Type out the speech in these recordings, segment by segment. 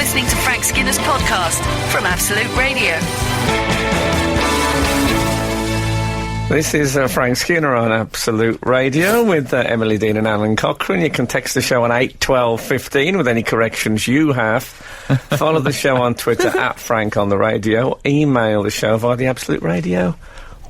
listening to Frank Skinner's podcast from Absolute Radio. This is Frank Skinner on Absolute Radio with Emily Dean and Alan Cochrane. You can text the show on 8 12 15 with any corrections you have. Follow the show on Twitter at Frank on the Radio. Email the show via the Absolute Radio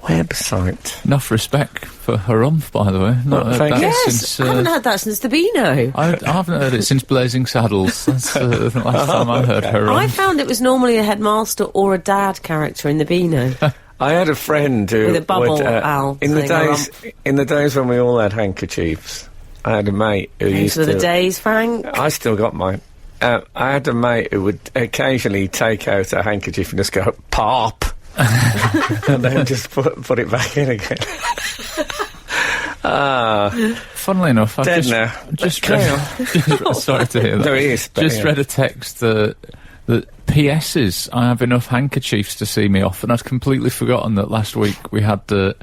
website. Enough respect for Harumph, by the way. Not heard that yes, I haven't heard that since the Beano. I haven't heard it since Blazing Saddles. That's the last time I heard Harumph. I found it was normally a headmaster or a dad character in the Beano. I had a friend who with a bubble would, owl in the days when we all had handkerchiefs. I had a mate who used to. Those were the days, Frank. I still got mine. I had a mate who would occasionally take out a handkerchief and just go pop, and then just put it back in again. Funnily enough, I've just read. Sorry to hear that. There he is. Read a text that PS's, I have enough handkerchiefs to see me off, and I'd completely forgotten that last week we had the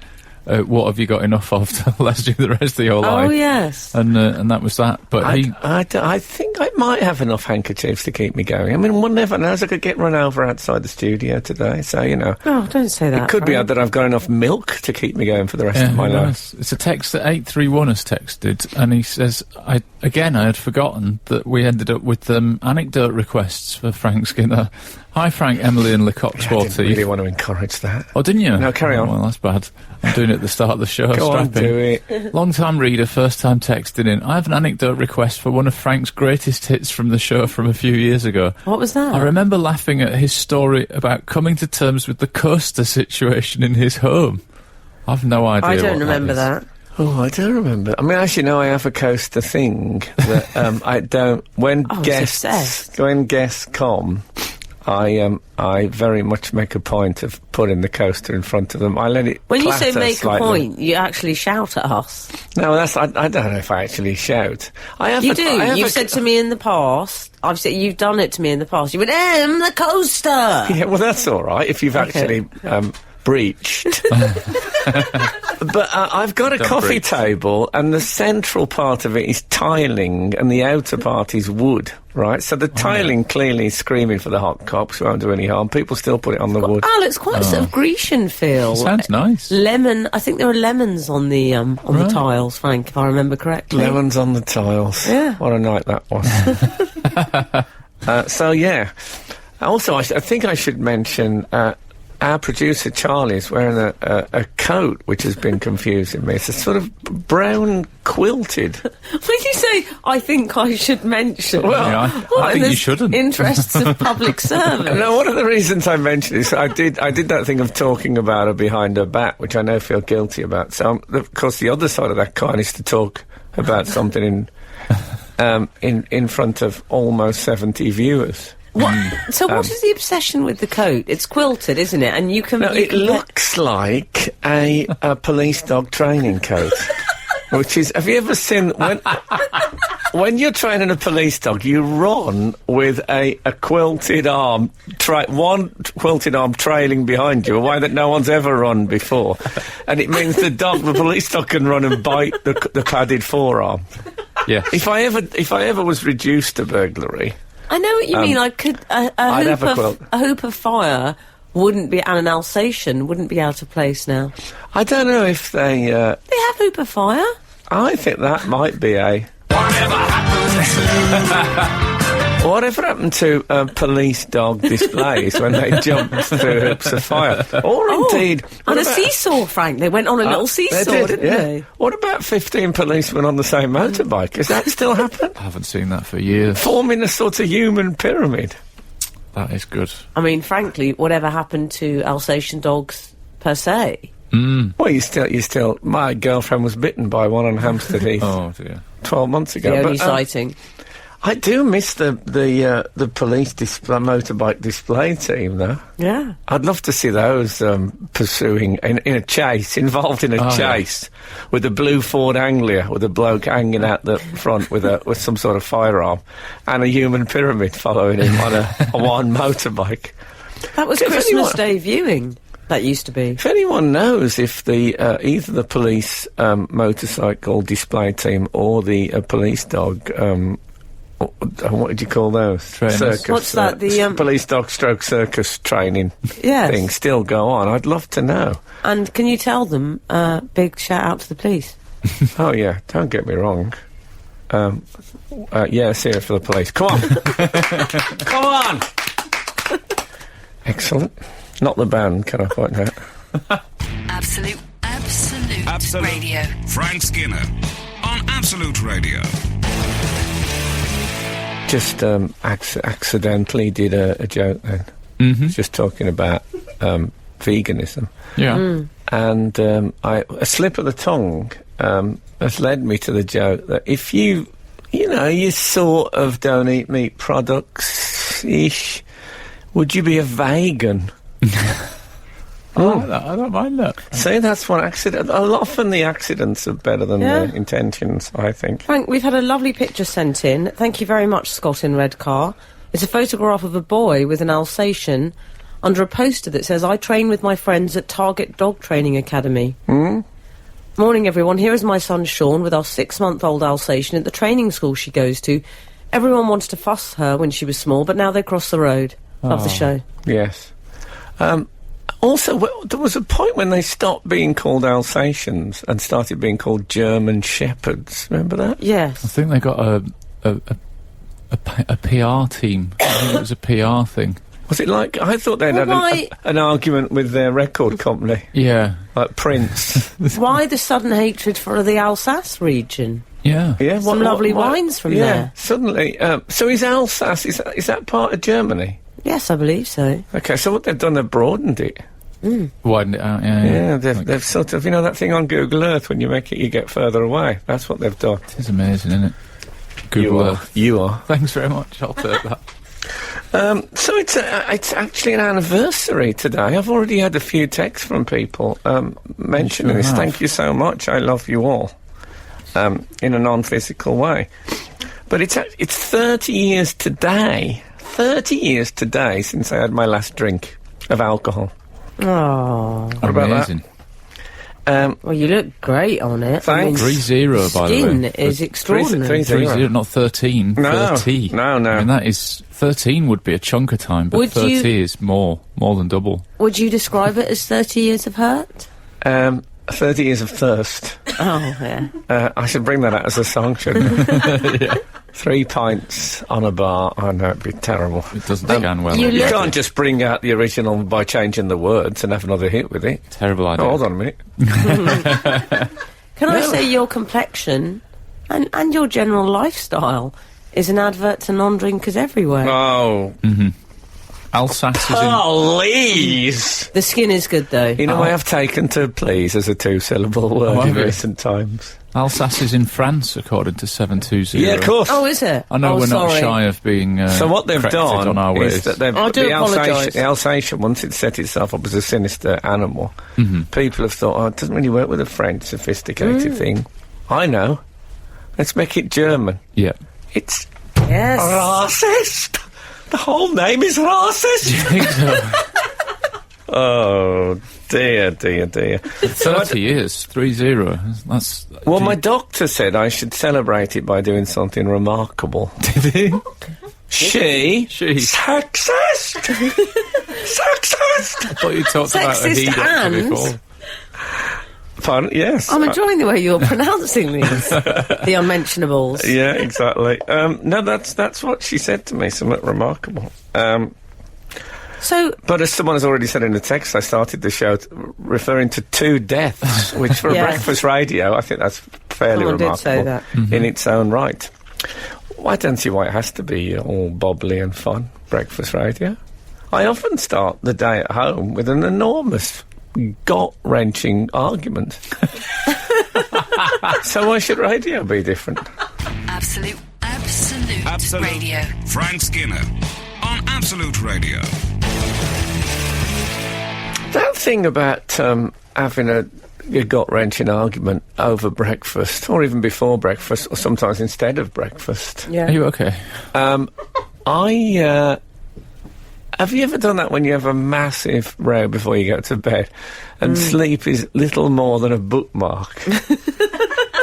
what have you got enough of to last you the rest of your life? Oh, yes. And that was that. But I think I might have enough handkerchiefs to keep me going. I mean, one never knows. I could get run over outside the studio today, so, you know. Oh, don't say that. It could be that I've got enough milk to keep me going for the rest of my life. It's a text that 831 has texted, and he says, I had forgotten that we ended up with anecdote requests for Frank Skinner. Hi, Frank, Emily and Lecoq Sportif. I didn't really want to encourage that. Oh, didn't you? No, carry on. Well, that's bad. I'm doing it at the start of the show. Go on, do it. Long-time reader, first-time texting in. I have an anecdote request for one of Frank's greatest hits from the show from a few years ago. What was that? I remember laughing at his story about coming to terms with the coaster situation in his home. I've no idea I don't remember that. Oh, I don't remember. I mean, actually, no, I have a coaster thing that I don't. When guests come, I very much make a point of putting the coaster in front of them. I let it. When you say clatter make slightly. a point, you actually shout at us. No, I don't know if I actually shout. You do. You've said to me in the past. I've said you've done it to me in the past. You went, the coaster. Yeah, well, that's all right if you've actually breached. But I've got a coffee table, and the central part of it is tiling, and the outer part is wood, right? So the tiling clearly is screaming for the hot cops, who won't do any harm. People still put it on the wood. Oh, it's quite a sort of Grecian feel. Sounds nice. Lemon. I think there are lemons on the the tiles, Frank, if I remember correctly. Lemons on the tiles. Yeah. What a night that was. So, yeah. Also, I think I should mention... our producer Charlie is wearing a coat which has been confusing me. It's a sort of brown quilted. When you say, I think I should mention... Well, I think you shouldn't. Interests of public service. No, one of the reasons I mentioned this, I did that thing of talking about her behind her back, which I now feel guilty about. So, of course, the other side of that coin is to talk about something in front of almost 70 viewers. What? So what is the obsession with the coat? It's quilted, isn't it? And you can... No, it looks like a police dog training coat. Which is... Have you ever seen... When you're training a police dog, you run with a quilted arm... one quilted arm trailing behind you, a way that no one's ever run before. And it means the police dog can run and bite the padded forearm. Yes. If I ever was reduced to burglary... I know what you mean. I could a hoop of fire wouldn't be, and an Alsatian wouldn't be out of place now. I don't know if they have hoop of fire. I think that might be a. Whatever happened to police dog displays when they jumped through hoops of fire? Or indeed... On a seesaw, Frank. They went on a little seesaw, didn't they? What about 15 policemen on the same motorbike? Does that still happen? I haven't seen that for years. Forming a sort of human pyramid. That is good. I mean, frankly, whatever happened to Alsatian dogs per se? Well, you still... My girlfriend was bitten by one on Hampstead Heath. Oh, dear. 12 months ago. The only sighting. I do miss the police motorbike display team, though. Yeah. I'd love to see those pursuing in a chase, involved in a chase, with a blue Ford Anglia, with a bloke hanging out the front with some sort of firearm, and a human pyramid following him on a one motorbike. That was Christmas Day viewing. That used to be. If anyone knows if the either the police motorcycle display team or the police dog what did you call those? Trainers. Circus. What's that? The police dog stroke circus training Yes. thing still go on. I'd love to know. And can you tell them, big shout out to the police? Oh yeah, don't get me wrong. Yeah, serious for the police. Come on. Come on. Excellent. Not the band, can I point out? Absolute Radio. Frank Skinner on Absolute Radio. Just accidentally did a joke then. Mm-hmm. Just talking about veganism. Yeah. And a slip of the tongue has led me to the joke that if you sort of don't eat meat products-ish, would you be a vegan? I don't mind that. See, that's one accident. Often the accidents are better than the intentions, I think. Frank, we've had a lovely picture sent in. Thank you very much, Scott in Redcar. It's a photograph of a boy with an Alsatian under a poster that says, I train with my friends at Target Dog Training Academy. Morning, everyone. Here is my son, Sean, with our 6-month-old Alsatian at the training school she goes to. Everyone wanted to fuss her when she was small, but now they cross the road. Love the show. Yes. Also, there was a point when they stopped being called Alsatians and started being called German Shepherds. Remember that? Yes. I think they got a PR team. I think it was a PR thing. Was it like... I thought they'd had an argument with their record company. Yeah. Like Prince. Why the sudden hatred for the Alsace region? Yeah. Yeah, Some lovely wines from there. Suddenly. So is Alsace, is that part of Germany? Yes, I believe so. Okay, so what they've done, they've broadened it. Widened it out, Yeah, they've sort of, that thing on Google Earth, when you make it, you get further away. That's what they've done. It's amazing, isn't it? Google Earth. You are. Thanks very much, I'll take that. So it's actually an anniversary today. I've already had a few texts from people mentioning this. have. Thank you so much. I love you all. In a non-physical way. But it's 30 years today. 30 years today since I had my last drink of alcohol. Oh. What about Amazing. that? Well, you look great on it. Thanks. 3-0, by the way. Skin is extraordinary. 3-0, not 13. No, 30. no. I mean, that is... 13 would be a chunk of time, but Would 30 is more than double. Would you describe it as 30 years of hurt? 30 years of thirst. Oh, yeah. I should bring that out as a song, shouldn't I? Yeah. 3 pints on a bar. I know, it'd be terrible. It doesn't scan well. you You look- can't just bring out the original by changing the words and have another hit with it. Terrible idea. Oh, hold on a minute. Can I say your complexion and your general lifestyle is an advert to non-drinkers everywhere? Oh, Alsace is in... please! The skin is good, though. You know, I have taken to please as a 2-syllable word in have you? recent times. Alsace is in France, according to 720. Yeah, of course. Oh, is it? I know Oh, we're not sorry. shy of being So what they've corrected done on our is ways. that they've I do apologise. the Alsatian, once it set itself up as a sinister animal, people have thought, oh, it doesn't really work with a French sophisticated thing. I know. Let's make it German. Yeah. It's Yes. racist. The whole name is racist. Oh, dear. 30 years, 3-0. That's... Well, my doctor said I should celebrate it by doing something remarkable. Did he? She? Sexist! Sexist! I thought you talked about a Sexist heat and- before. Pardon? Yes. I'm enjoying the way you're pronouncing these. The unmentionables. Yeah, exactly. No, that's what she said to me, something remarkable. So, But as someone has already said in the text, I started the show referring to 2 deaths, which for Yes. a breakfast radio, I think that's fairly Someone did remarkable say that. in its own right. I don't see why it has to be all bubbly and fun, breakfast radio. I often start the day at home with an enormous gut-wrenching argument. So why should radio be different? Absolute Radio. Frank Skinner on Absolute Radio. That thing about having a gut-wrenching argument over breakfast, or even before breakfast, or sometimes instead of breakfast. yeah. Are you okay? Have you ever done that when you have a massive row before you go to bed and sleep is little more than a bookmark?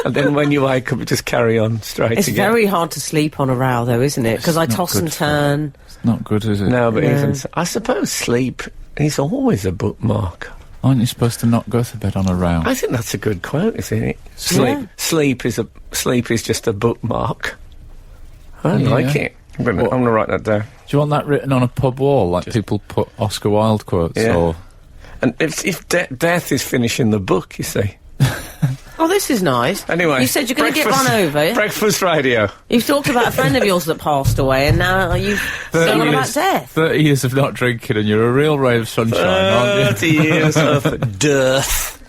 And then when you wake up, you just carry on straight It's again. very hard to sleep on a row, though, isn't it? Because I not toss good and for- turn. It's not good, is it? No, but Yeah. even so, I suppose sleep is always a bookmark. Aren't you supposed to not go to bed on a row? I think that's a good quote, isn't it? Sleep. Yeah. Sleep is just a bookmark. I Yeah. like it. I'm gonna write that down. Do you want that written on a pub wall, like people put Oscar Wilde quotes? Yeah. Or And if death is finishing the book, you see. Oh, this is nice. Anyway, You said you're going to get run over. Breakfast radio. You've talked about a friend of yours that passed away, and now you've gone on about death. 30 years of not drinking and you're a real ray of sunshine, aren't 30 years of dearth.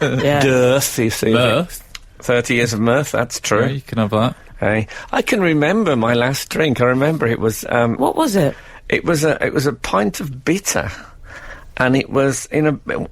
Yeah. Dearth, you see. you? Mirth? 30 years of mirth, that's true. Yeah, you can have that. Hey, I can remember my last drink. I remember it was What was it? it was a pint of bitter, and it was in a.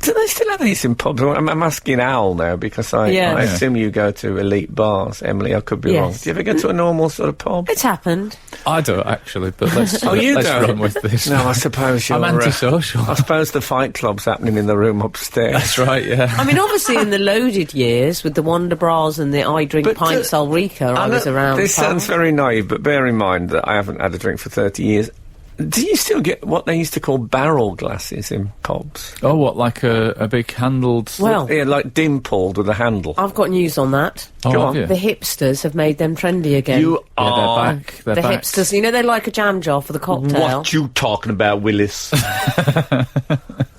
Do they still have these in pubs? I'm asking Al now because I Yeah. assume you go to elite bars, Emily. I could be wrong. Yes. Do you ever go to a normal sort of pub? It's happened. I don't, actually, but let's, Oh, you let's don't? run with this. No, I suppose you're. I'm antisocial. I suppose the Fight Club's happening in the room upstairs. That's right, yeah. I mean, obviously, in the loaded years, with the Wonder Bras and the I Drink But, Pints Ulrika, I was around. This pal. sounds very naive, but bear in mind that I haven't had a drink for 30 years. Do you still get what they used to call barrel glasses in pubs? Oh, what, like a big handled... Well, Yeah, like dimpled with a handle. I've got news on that. oh, go have on. you? The hipsters have made them trendy again. You Yeah, are. they're back. They're the back. hipsters, you know, they're like a jam jar for the cocktail. What you talking about, Willis?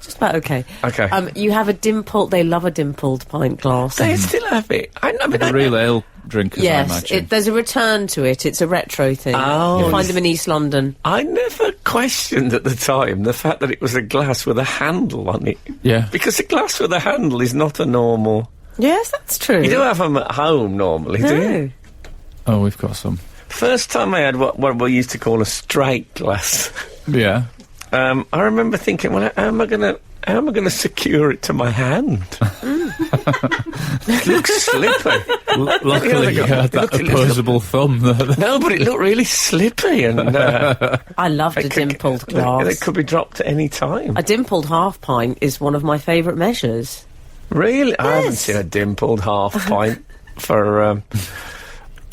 Just about okay. Okay. You have a dimpled. They love a dimpled pint glass. They still have it. I mean, The real ale drinkers, I Yes, imagine. there's a return to it. It's a retro thing. Oh. You'll find them in East London. I never questioned at the time the fact that it was a glass with a handle on it. Yeah. Because a glass with a handle is not a normal. Yes, that's true. You do have them at home normally, do you? No. Oh, we've got some. First time I had what we used to call a straight glass, Yeah. I remember thinking, well, how am I going to secure it to my hand? It looks slippy. Luckily, you had that opposable thumb. No, but it looked really slippy, and I loved a dimpled glass. It could be dropped at any time. A dimpled half pint is one of my favourite measures. Really, I haven't Yes. seen a dimpled half pint for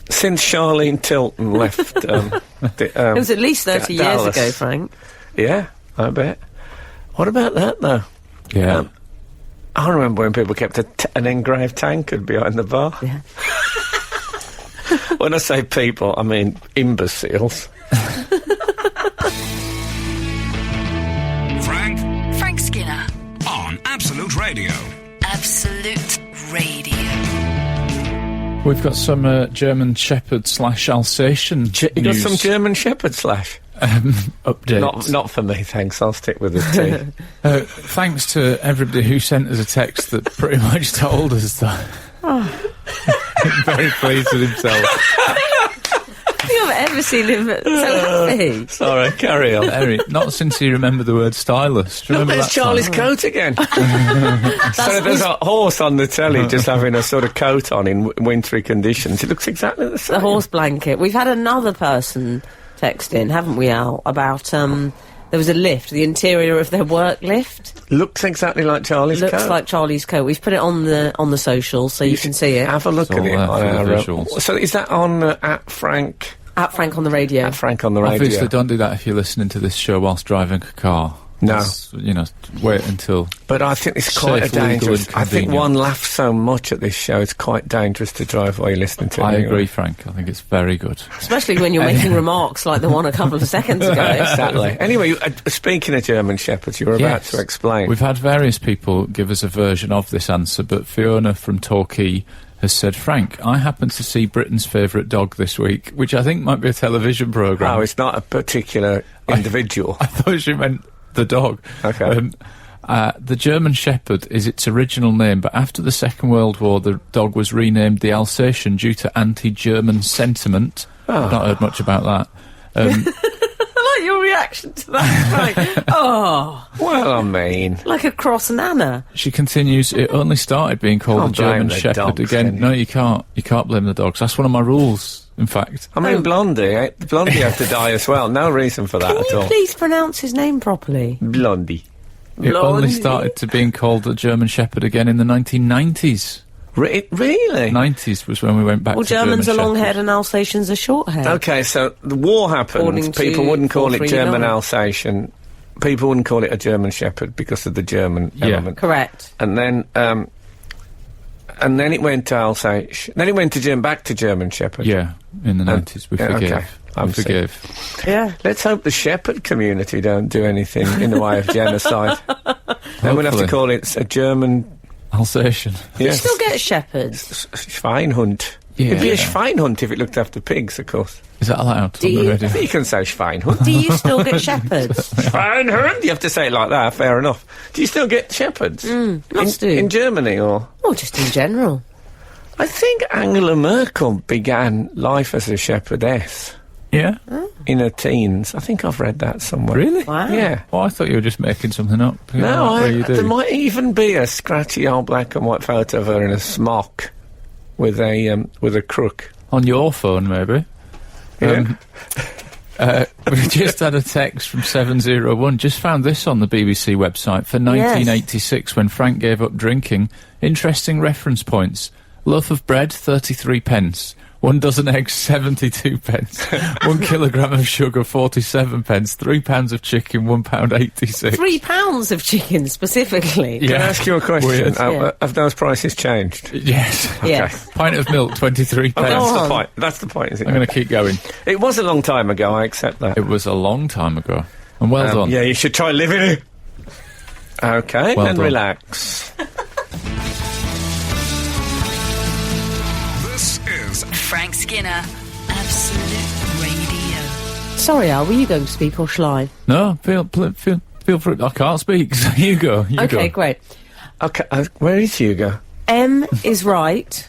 since Charlene Tilton left. It was at least 30 years Dallas. ago, Frank. Yeah, I bet. What about that though? Yeah. I remember when people kept an engraved tankard behind the bar. Yeah. When I say people, I mean imbeciles. Frank Skinner. on Absolute Radio. Absolute Radio. We've got some German Shepherd / Alsatian You got news some German Shepherd slash? updates. Not for me, thanks. I'll stick with the tea. Thanks to everybody who sent us a text that pretty much told us that. Very pleased with himself. I think I've ever seen him so happy. Sorry, carry on. Very, not since he remembered the word stylus. Do you remember There's that Charlie's time? coat again. So there's a horse on the telly just having a sort of coat on in wintry conditions. It looks exactly the same. The horse blanket. We've had another person text in, haven't we, Al, about there was a lift, the interior of their work lift. Looks exactly like Charlie's Looks coat. like Charlie's coat. We've put it on the socials so you can see it. Have a look It's at all it. there on for the our, visuals. so is that on at Frank? At Frank on the radio. At Frank on the radio. Obviously, don't do that if you're listening to this show whilst driving a car. No. That's, you know, wait until... But I think it's quite Safe, a legal dangerous. and I think convenient. one laughs so much at this show. It's quite dangerous to drive while you're listening to it. I anyway. agree, Frank. I think it's very good. Especially when you're making remarks like the one a couple of seconds ago. Exactly. Anyway, speaking of German Shepherds, you were about Yes. to explain. We've had various people give us a version of this answer, but Fiona from Torquay has said, Frank, I happened to see Britain's favourite dog this week, which I think might be a television programme. Oh, it's not a particular individual. I thought she meant the dog. Okay. The German Shepherd is its original name, but after the Second World War, the dog was renamed the Alsatian due to anti-German sentiment. I've not heard much about that. I like your reaction to that, Frank. Oh, Well, I mean, like a cross nana. She continues, it only started being called Can't the German blame the Shepherd dogs, again. can you? No, you can't. You can't blame the dogs. That's one of my rules, in fact. I mean, Blondie. Blondie had to die as well. No reason for that Can at you all. please pronounce his name properly? Blondie. It only Blondie. started to being called the German Shepherd again in the 1990s. Really? 90s was when we went back Well, to Germans are German long-haired Shepherds. and Alsatians are short-haired. Okay, so the war According happened. to People wouldn't call it 439. German Alsatian. People wouldn't call it a German Shepherd because of the German element. Correct. And then it went to Alsatian. Then it went to back to German Shepherd. Yeah, in the 90s. We yeah, forgive. okay. I'm We forgive. Yeah. Let's hope the shepherd community don't do anything in the way of genocide. Then we'll have to Hopefully. call it a German. Alsatian. You Yes. still get shepherds. Schweinhund. Yeah. It'd be a Schweinhund if it looked after pigs, of course. Is that allowed Do on you- the radio? You can say Schweinhund. Do you still get shepherds? Schweinhund? You have to say it like that, fair enough. Do you still get shepherds? must do. In Germany, or? Or just in general? I think Angela Merkel began life as a shepherdess Yeah? in her teens. I think I've read that somewhere. Really? Wow. Yeah. Oh, I thought you were just making something up. No, What do you do? there might even be a scratchy old black and white photo of her in a smock with a crook. On your phone, maybe? Yeah. We just had a text from 701. Just found this on the BBC website for 1986 when Frank gave up drinking. Interesting reference points. Loaf of bread, 33 pence. 1 dozen eggs, 72 pence. 1 kilogram of sugar, 47 pence. 3 pounds of chicken, £1.86. £3 of chicken, specifically. Can I ask you a question? Weird. Yeah. Have those prices changed? Yes. Yes. Pint of milk, 23 Oh, pence. that's on. the point. That's the point, is it? I'm going to keep going. It was a long time ago, I accept that. It was a long time ago. And well done. Yeah, you should try living it. Okay, Well then done. relax. This is Frank Skinner, Absolute Radio. Sorry, Al, were you going to speak or shall I? No, feel free. I can't speak, so you go. You Okay, go. great. Okay, where is Hugo? M is right.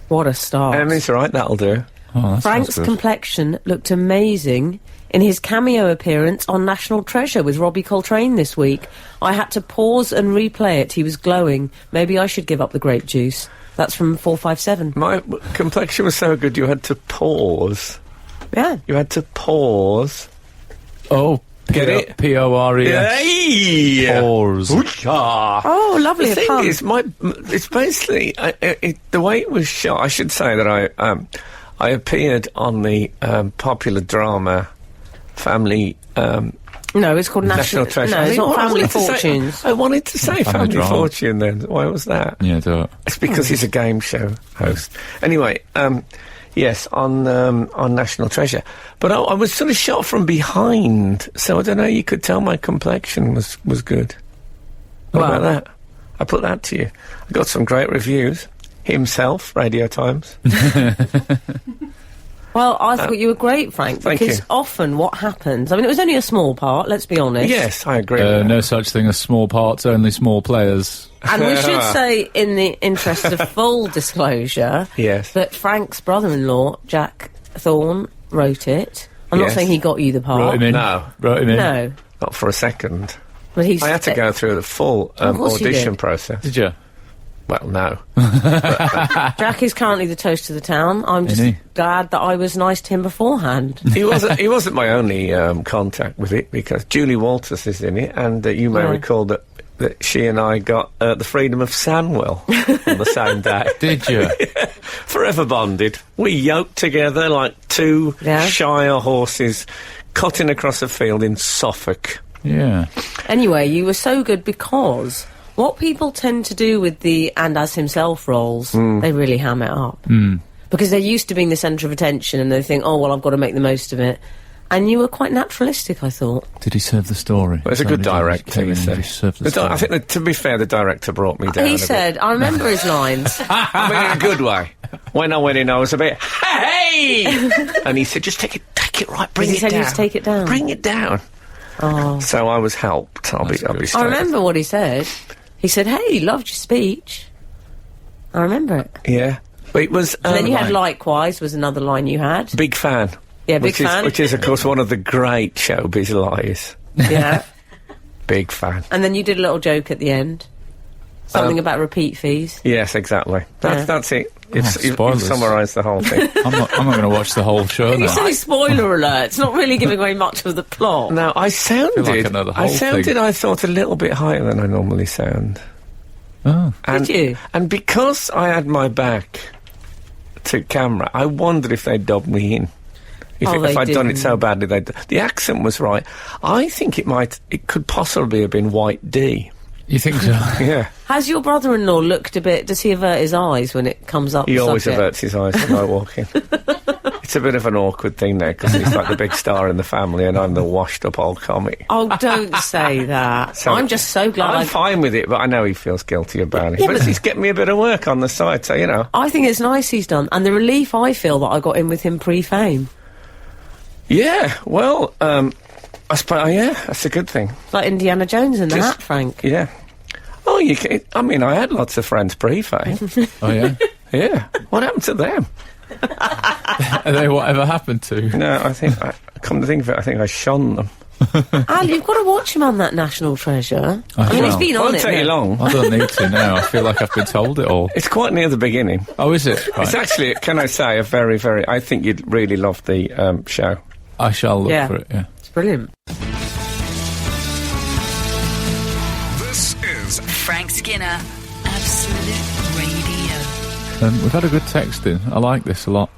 What a start. Emmy's right, that'll do. Oh, that Frank's sounds good. complexion looked amazing in his cameo appearance on National Treasure with Robbie Coltrane this week. I had to pause and replay it. He was glowing. Maybe I should give up the grape juice. That's from 457. My complexion was so good you had to pause. Yeah. You had to pause. Oh, Get it? P-O-R-E-S. Hey! Pores. Oh, lovely. The a thing pun. is, it's basically the way it was shot. I should say that I appeared on the popular drama Family No, it's called National Treasure. No, I it's mean, not I Family wanted to say- Fortunes. I wanted to say Family Family Drama. Fortune then. Why was that? Yeah, don't. It's because he's a game show host. Anyway, yes, on National Treasure. But I was sort of shot from behind, so I don't know, you could tell my complexion was good. What Well. about that? I put that to you. I got some great reviews. Himself, Radio Times. Well, I thought you were great, Frank, thank because you. often what happens... I mean, it was only a small part, let's be honest. Yes, I agree with that. No such thing as small parts, only small players. And we should say, in the interest of full disclosure, Yes. that Frank's brother-in-law, Jack Thorne, wrote it. I'm not Yes. saying he got you the part. Wrote him in. No. Wrote him in. No. Not for a second. But he's... I had to go through the full Of course you audition did. process. Did you? Well, no. Jack is currently the toast of the town. I'm just Isn't he? glad that I was nice to him beforehand. He wasn't my only contact with it, because Julie Walters is in it, and you may Yeah. recall that she and I got the freedom of Sandwell on the same day. Did you? Forever bonded. We yoked together like two Yeah. Shire horses cutting across a field in Suffolk. Yeah. Anyway, you were so good because what people tend to do with the and as himself roles, they really ham it up. Because they're used to being the centre of attention and they think, oh, well, I've got to make the most of it. And you were quite naturalistic, I thought. Did he serve the story? Well, it's a good director, he said. He served the story. I think that, to be fair, the director brought me down. He a said, I remember his lines. bit. I mean, in a good way. When I went in, I was a bit, hey! And he said, just take it right, bring Did he it tell down. you to take it down? Bring it down. Oh. So I was helped. I'll be good. straight. I remember what he said. He said, hey, loved your speech. I remember it. Yeah. But it was... And then you had like, likewise was another line you had. Big fan. Yeah, big fan. Which is, of course, one of the great showbiz lies. Yeah. Big fan. And then you did a little joke at the end. Something about repeat fees. Yes, exactly. Yeah. That's it. You've spoilers. summarised the whole thing. I'm not going to watch the whole show You now. say spoiler alert. It's not really giving away much of the plot. Now, I sounded... like another whole thing. I thought, a little bit higher than I normally sound. Oh. And, Did you? And because I had my back to camera, I wondered if they'd dubbed me in. If I'd done it so badly, the accent was right. I think it could possibly have been White D. You think so? Yeah. Has your brother-in-law looked a bit... Does he avert his eyes when it comes up? He always averts his eyes when I walk in. It's a bit of an awkward thing there, because he's like the big star in the family and I'm the washed-up old comic. Oh, don't say that. So I'm just so glad I'm fine with it, but I know he feels guilty about it. But he's getting me a bit of work on the side, so, you know. I think it's nice he's done. And the relief I feel that I got in with him pre-fame. Yeah, well, I suppose, yeah, that's a good thing. Like Indiana Jones in the hat, Frank. Yeah. Oh, I had lots of friends pre-fame. Oh, yeah? Yeah. What happened to them? Are they whatever happened to? No, come to think of it, I think I shone them. Al, you've got to watch him on that National Treasure. I mean, will. he's been on Won't it. take you now. long. I don't need to now. I feel like I've been told it all. It's quite near the beginning. Oh, is it? Right. It's actually, can I say, a very, very... I think you'd really love the show. I shall look for it, yeah. It's brilliant. This is Frank Skinner, Absolute Radio. We've had a good text in. I like this a lot.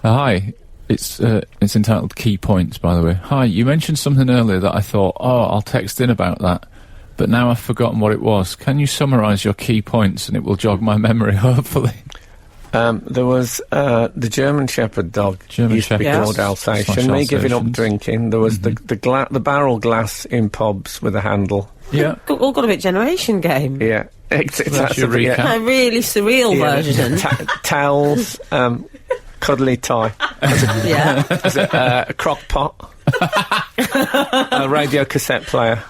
Hi. It's entitled Key Points, by the way. Hi, you mentioned something earlier that I thought, I'll text in about that. But now I've forgotten what it was. Can you summarise your key points and it will jog my memory, hopefully? There was the German Shepherd dog used to be called Alsatian. Me giving up drinking. There was the barrel glass in pubs with a handle. Yeah. All got a bit Generation Game. Yeah. It's That's your recap. A really surreal version. Towels, cuddly tie. Yeah. A crock pot. A radio cassette player.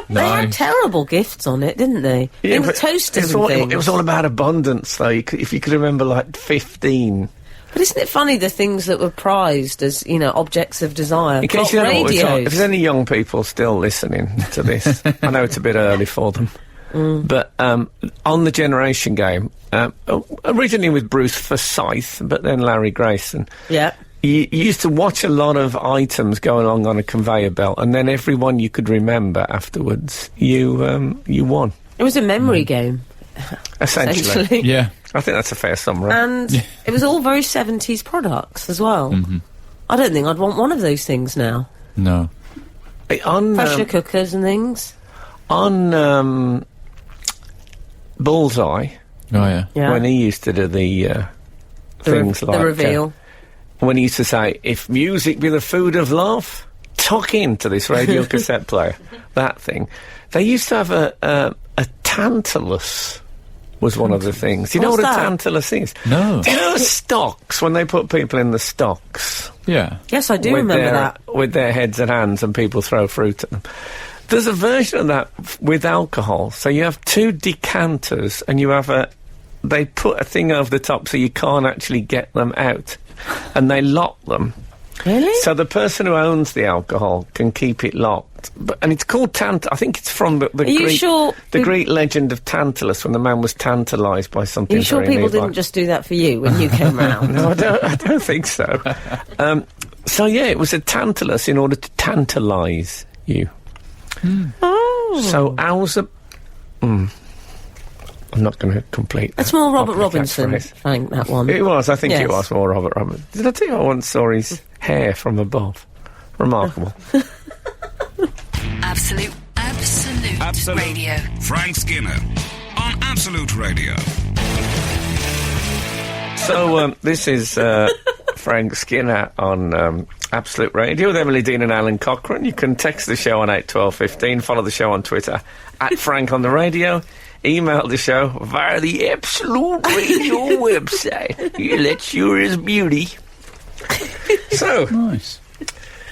They had terrible gifts on it, didn't they? Yeah, In the toasters and things. It was all about abundance, though. If you could remember, like, 15. But isn't it funny, the things that were prized as, objects of desire? In case you don't know what we're talking, if Radios. there's any young people still listening to this, I know it's a bit early for them. But on the Generation Game, originally with Bruce Forsyth, but then Larry Grayson. Yeah. You used to watch a lot of items go along on a conveyor belt, and then every one you could remember afterwards, you won. It was a memory game. Essentially. Yeah. I think that's a fair summary. And it was all very 70s products as well. I don't think I'd want one of those things now. No. On Pressure cookers and things. on Bullseye, Oh, yeah. when he used to do the things like... The reveal. When he used to say, if music be the food of love, tuck into this radio cassette player. That thing. They used to have a Tantalus was one of the things. Do you know What's what a that? Tantalus is? No. Do you know stocks, when they put people in the stocks? Yeah. Yes, I do remember that. With their heads and hands and people throw fruit at them. There's a version of that with alcohol. So you have two decanters and you have they put a thing over the top so you can't actually get them out. And they lock them. Really? So the person who owns the alcohol can keep it locked. And it's called I think it's from the you Greek... sure The Greek legend of Tantalus, when the man was tantalised by something Are you sure very people nearby. didn't just do that for you when you came round? No, I don't think so. So, yeah, it was a Tantalus in order to tantalise you. Oh. So, ours are... I'm not going to complete That's more Robert properly Robinson, catchphrase. Frank, that one. It was, I think Yes. it was more Robert Robinson. Did I tell you I once saw his hair from above? Remarkable. Absolute Radio. Frank Skinner on Absolute Radio. So, this is Frank Skinner on Absolute Radio with Emily Dean and Alan Cochrane. You can text the show on 81215, follow the show on Twitter at Frank on the Radio, email the show via the Absolute Radio website. Let's sure is beauty. So, Nice.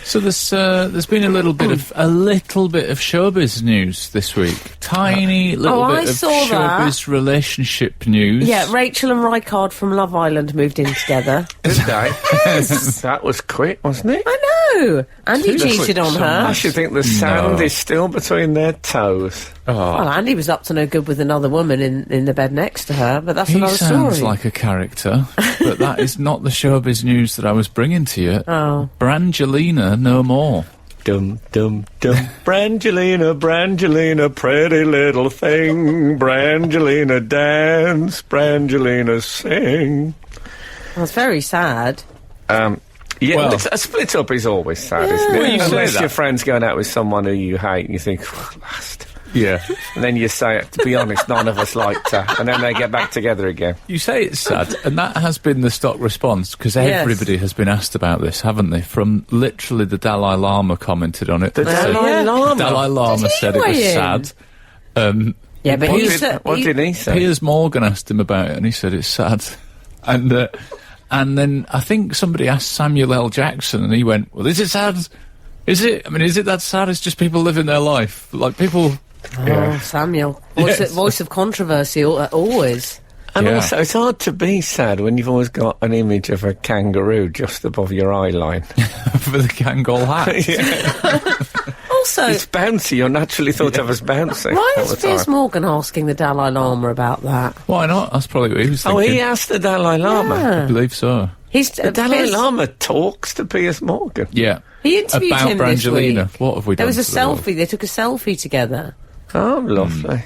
So there's been a little bit of showbiz news this week. Tiny little I bit of saw that. showbiz relationship news. Yeah, Rachel and Rijkaard from Love Island moved in together. did they? That was quick, wasn't it? I know! Andy That's cheated like on some- her. I should think the sand is still between their toes. Well, Andy was up to no good with another woman in the bed next to her, but that's He another sounds story. like a character, but that is not the showbiz news that I was bringing to you. Oh. Brangelina no more. dum dum dum. Brangelina, pretty little thing. Brangelina dance, Brangelina sing. That's very sad. Yeah, Well- a split up is always sad, isn't it? Well, you say Unless that. your friend's going out with someone who you hate and you think, last. Yeah. And then you say, to be honest, none of us liked her. And then they get back together again. You say it's sad, and that has been the stock response, because Yes. everybody has been asked about this, haven't they? From literally the Dalai Lama commented on it. The Said- Dalai Lama. Dalai Lama Did he said it was weigh in? sad. Yeah, but What he's... did he say? Piers Morgan asked him about it, and he said it's sad. And then I think somebody asked Samuel L. Jackson, and he went, "Well, is it sad? Is it? I mean, is it that sad? It's just people living their life. Like people." Oh, Samuel. Yes. Voice of controversy, always. And Yeah. also, it's hard to be sad when you've always got an image of a kangaroo just above your eye line. For the Kangol hat. Also, It's bouncy. You're naturally thought of as bouncy. why all is the Piers time. Morgan asking the Dalai Lama about that? Why not? That's probably what he was Oh, thinking. he asked the Dalai Lama. I Yeah. believe so. He's, The Dalai Lama talks to Piers Morgan. Yeah. He interviewed About him this Brangelina. week. What have we There done? was a to the world? selfie. They took a selfie together. Oh, lovely.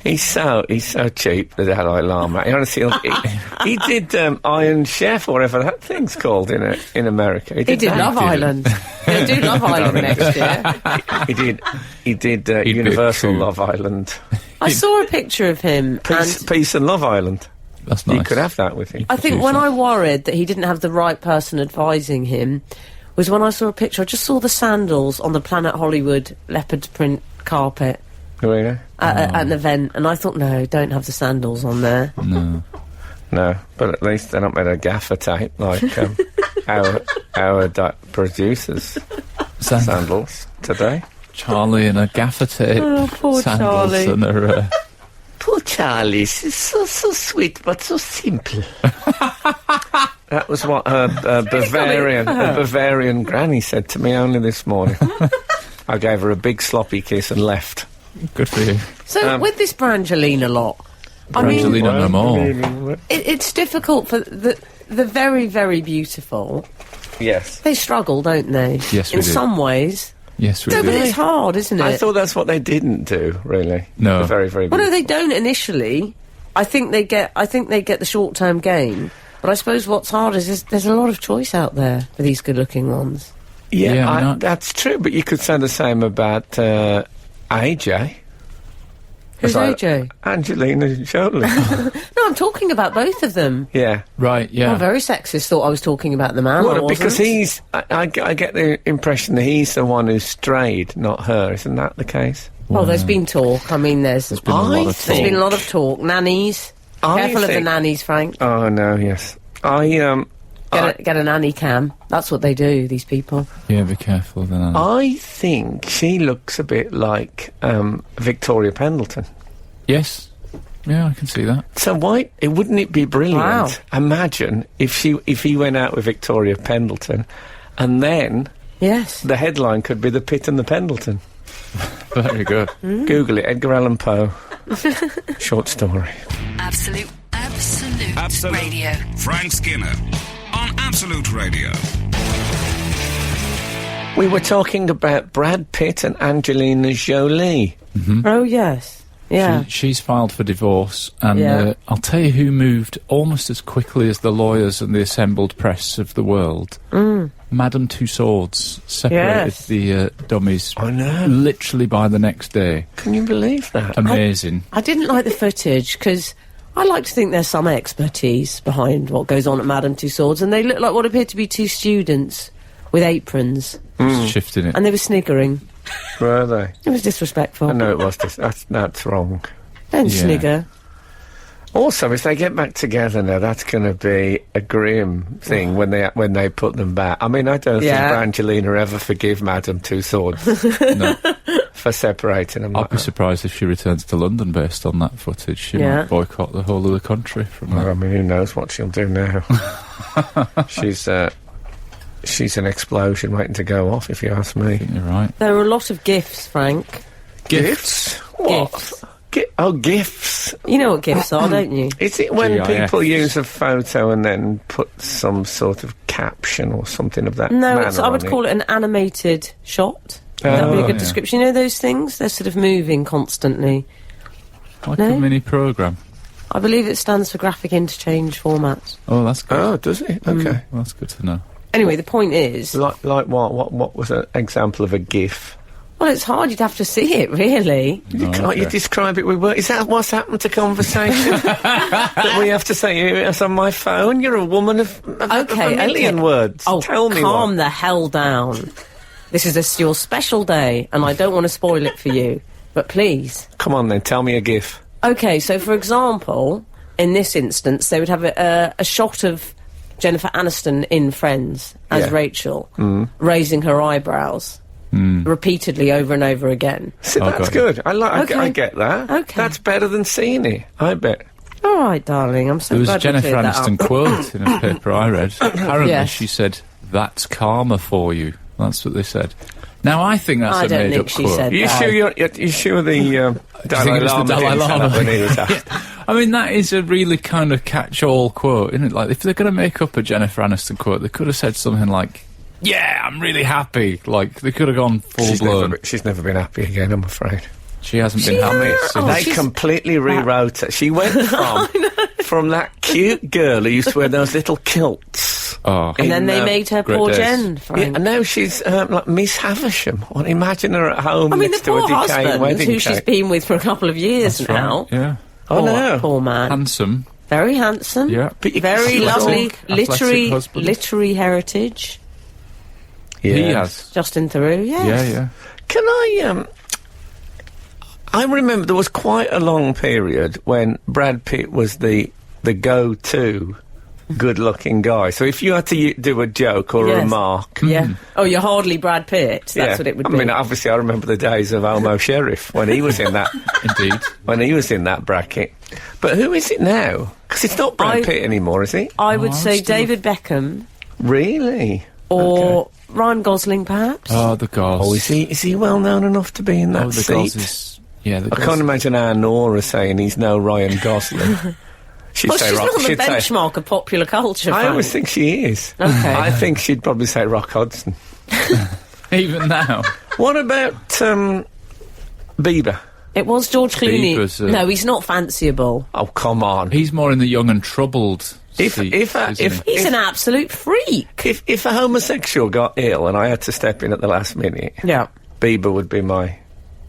He's so cheap, the Dalai Lama. He honestly, he did Iron Chef or whatever that thing's called in America. He did that. Love Island. He'll do Love Island next year. He did be a Universal coup. Love Island. I saw a picture of him, and Peace and Love Island. That's You nice. could have that with him. I think when I worried that he didn't have the right person advising him was when I saw a picture. I just saw the sandals on the Planet Hollywood leopard print carpet Really? at an event, and I thought, no, don't have the sandals on there. No. No, but at least they're not made of gaffer tape like our producers' sandals today. Charlie in a gaffer tape. Oh, poor sandals Charlie. and her, Poor Charlie, she's so sweet but so simple. That was what her Bavarian granny said to me only this morning. I gave her a big sloppy kiss and left. good for you. So with this Brangelina lot, I mean, Brangelina no more. it's difficult for the very, very beautiful. Yes. They struggle, don't they? Yes, we in do. some ways. Yes, we No, but do. it's hard, isn't it? I thought that's what they didn't do, really. No. The very, very Well, no, good. they don't initially. I think they get the short-term gain. But I suppose what's hard is there's a lot of choice out there for these good-looking ones. Yeah, Yeah, I mean, that's true, but you could say the same about AJ. Who's AJ? Angelina Jolie. No, I'm talking about both of them. Yeah. Right, yeah. Oh, very sexist. Thought I was talking about the man. I Well, wasn't. because he's... I get the impression that he's the one who's strayed, not her. Isn't that the case? Well, there's been talk. I mean, there's been a lot of there's talk. been a lot of talk. Nannies. Careful of the think- nannies, Frank. Oh, no, yes. Get a nanny cam. That's what they do, these people. Yeah, be careful of that. I think she looks a bit like Victoria Pendleton. Yes. Yeah, I can see that. So wouldn't it be brilliant? Wow. Imagine if he went out with Victoria Pendleton, and then Yes. the headline could be The Pit and the Pendleton. Very good. Google it, Edgar Allan Poe. Short story. Absolute Absolute Radio. Frank Skinner on Absolute Radio. We were talking about Brad Pitt and Angelina Jolie. Oh, yes. Yeah. She's filed for divorce, and Yeah. I'll tell you who moved almost as quickly as the lawyers and the assembled press of the world. Madame Tussauds separated Yes. the dummies I know. literally by the next day. Can you believe that? Amazing. I didn't like the footage because I like to think there's some expertise behind what goes on at Madame Tussauds, and they look like what appeared to be two students with aprons, Shifting it. and they were sniggering. Were they? It was disrespectful. I know it was. That's wrong. Don't Yeah. snigger. Also, if they get back together now, that's going to be a grim thing when they put them back. I mean, I don't Yeah. think Brangelina ever forgive Madame Tussauds No, for separating them. I'd be surprised if she returns to London based on that footage. She Yeah. might boycott the whole of the country from Well, I that. mean, who knows what she'll do now? She's an explosion waiting to go off, if you ask me. You're right. There are a lot of gifts, Frank. Gifts? What? Gifts. Gifts. You know what gifts are, don't you? Is it when GIFs. people use a photo and then put some sort of caption or something of that No, manner I would on call it an animated shot. That'd be a good description. You know those things? They're sort of moving constantly. Like No? a mini programme. I believe it stands for graphic interchange format. Oh, that's good. Oh, does it? Okay. Well, that's good to know. Anyway, the point is... Like what? What was an example of a GIF? Well, it's hard. You'd have to see it, really. Can't you describe it with words? Is that what's happened to conversation? That we have to say it's on my phone? You're a woman of a million words. Oh, tell me calm the hell down. This is your special day, and I don't want to spoil it for you. But please. Come on then, tell me a GIF. Okay, so for example, in this instance, they would have a shot of Jennifer Aniston in Friends as Rachel, raising her eyebrows. Repeatedly over and over again. See, that's good. I Okay. get that. Okay. That's better than seeing it, I bet. All right, darling. I'm so There was a glad Jennifer you cleared that Aniston up. quote in a paper I read. Apparently, Yes. she said, "That's karma for you." That's what they said. Now, I think that's I a don't made-up think she quote. said You that. sure the Dalai it was the Lama Dalai didn't say Lama? that when he was asked? I mean, that is a really kind of catch-all quote, isn't it? Like, if they're going to make up a Jennifer Aniston quote, they could have said something like, "Yeah, I'm really happy." Like, they could have gone full-blown. She's never been happy again, I'm afraid. She hasn't been happy since. They completely rewrote her. She went from that cute girl who used to wear those little kilts. Oh. And then they made her Great poor days. Jen, Yeah, Frank. and now she's like Miss Havisham. Well, imagine her at home I mean, the next to a poor decaying husband, wedding who she's cake. been with for a couple of years That's now. right, yeah. Oh, Poor- no. Poor man. Handsome. Very handsome. Yeah. But you- Very she's lovely athletic husband. literary heritage. Yeah. He has. Justin Theroux, yes. Yeah, yeah. Can I remember there was quite a long period when Brad Pitt was the go-to good-looking guy. So if you had to do a joke or a Yes. remark... Yeah. Oh, you're hardly Brad Pitt. That's what it would I be. mean, obviously, I remember the days of Homo Sheriff when he was in that... Indeed. when he was in that bracket. But who is it now? Because it's not Brad Pitt anymore, is he? I would I'm say still- David Beckham Really? or Ryan Gosling, perhaps. Oh, the Gauze. Oh, is he well known enough to be in that Oh, the seat? Gauze is... Yeah, the I Gauze. can't imagine our Nora saying he's no Ryan Gosling. She'd well, say she's Rock. not the She'd say, benchmark of popular culture, I Frank. always think she is. Okay. I think she'd probably say Rock Hudson. Even now. What about Bieber? It was George Clooney. Bieber's, No, he's not fanciable. Oh, come on. He's more in the young and troubled If seat, if isn't he? He's an absolute freak. if a homosexual got ill and I had to step in at the last minute, Yeah. Bieber would be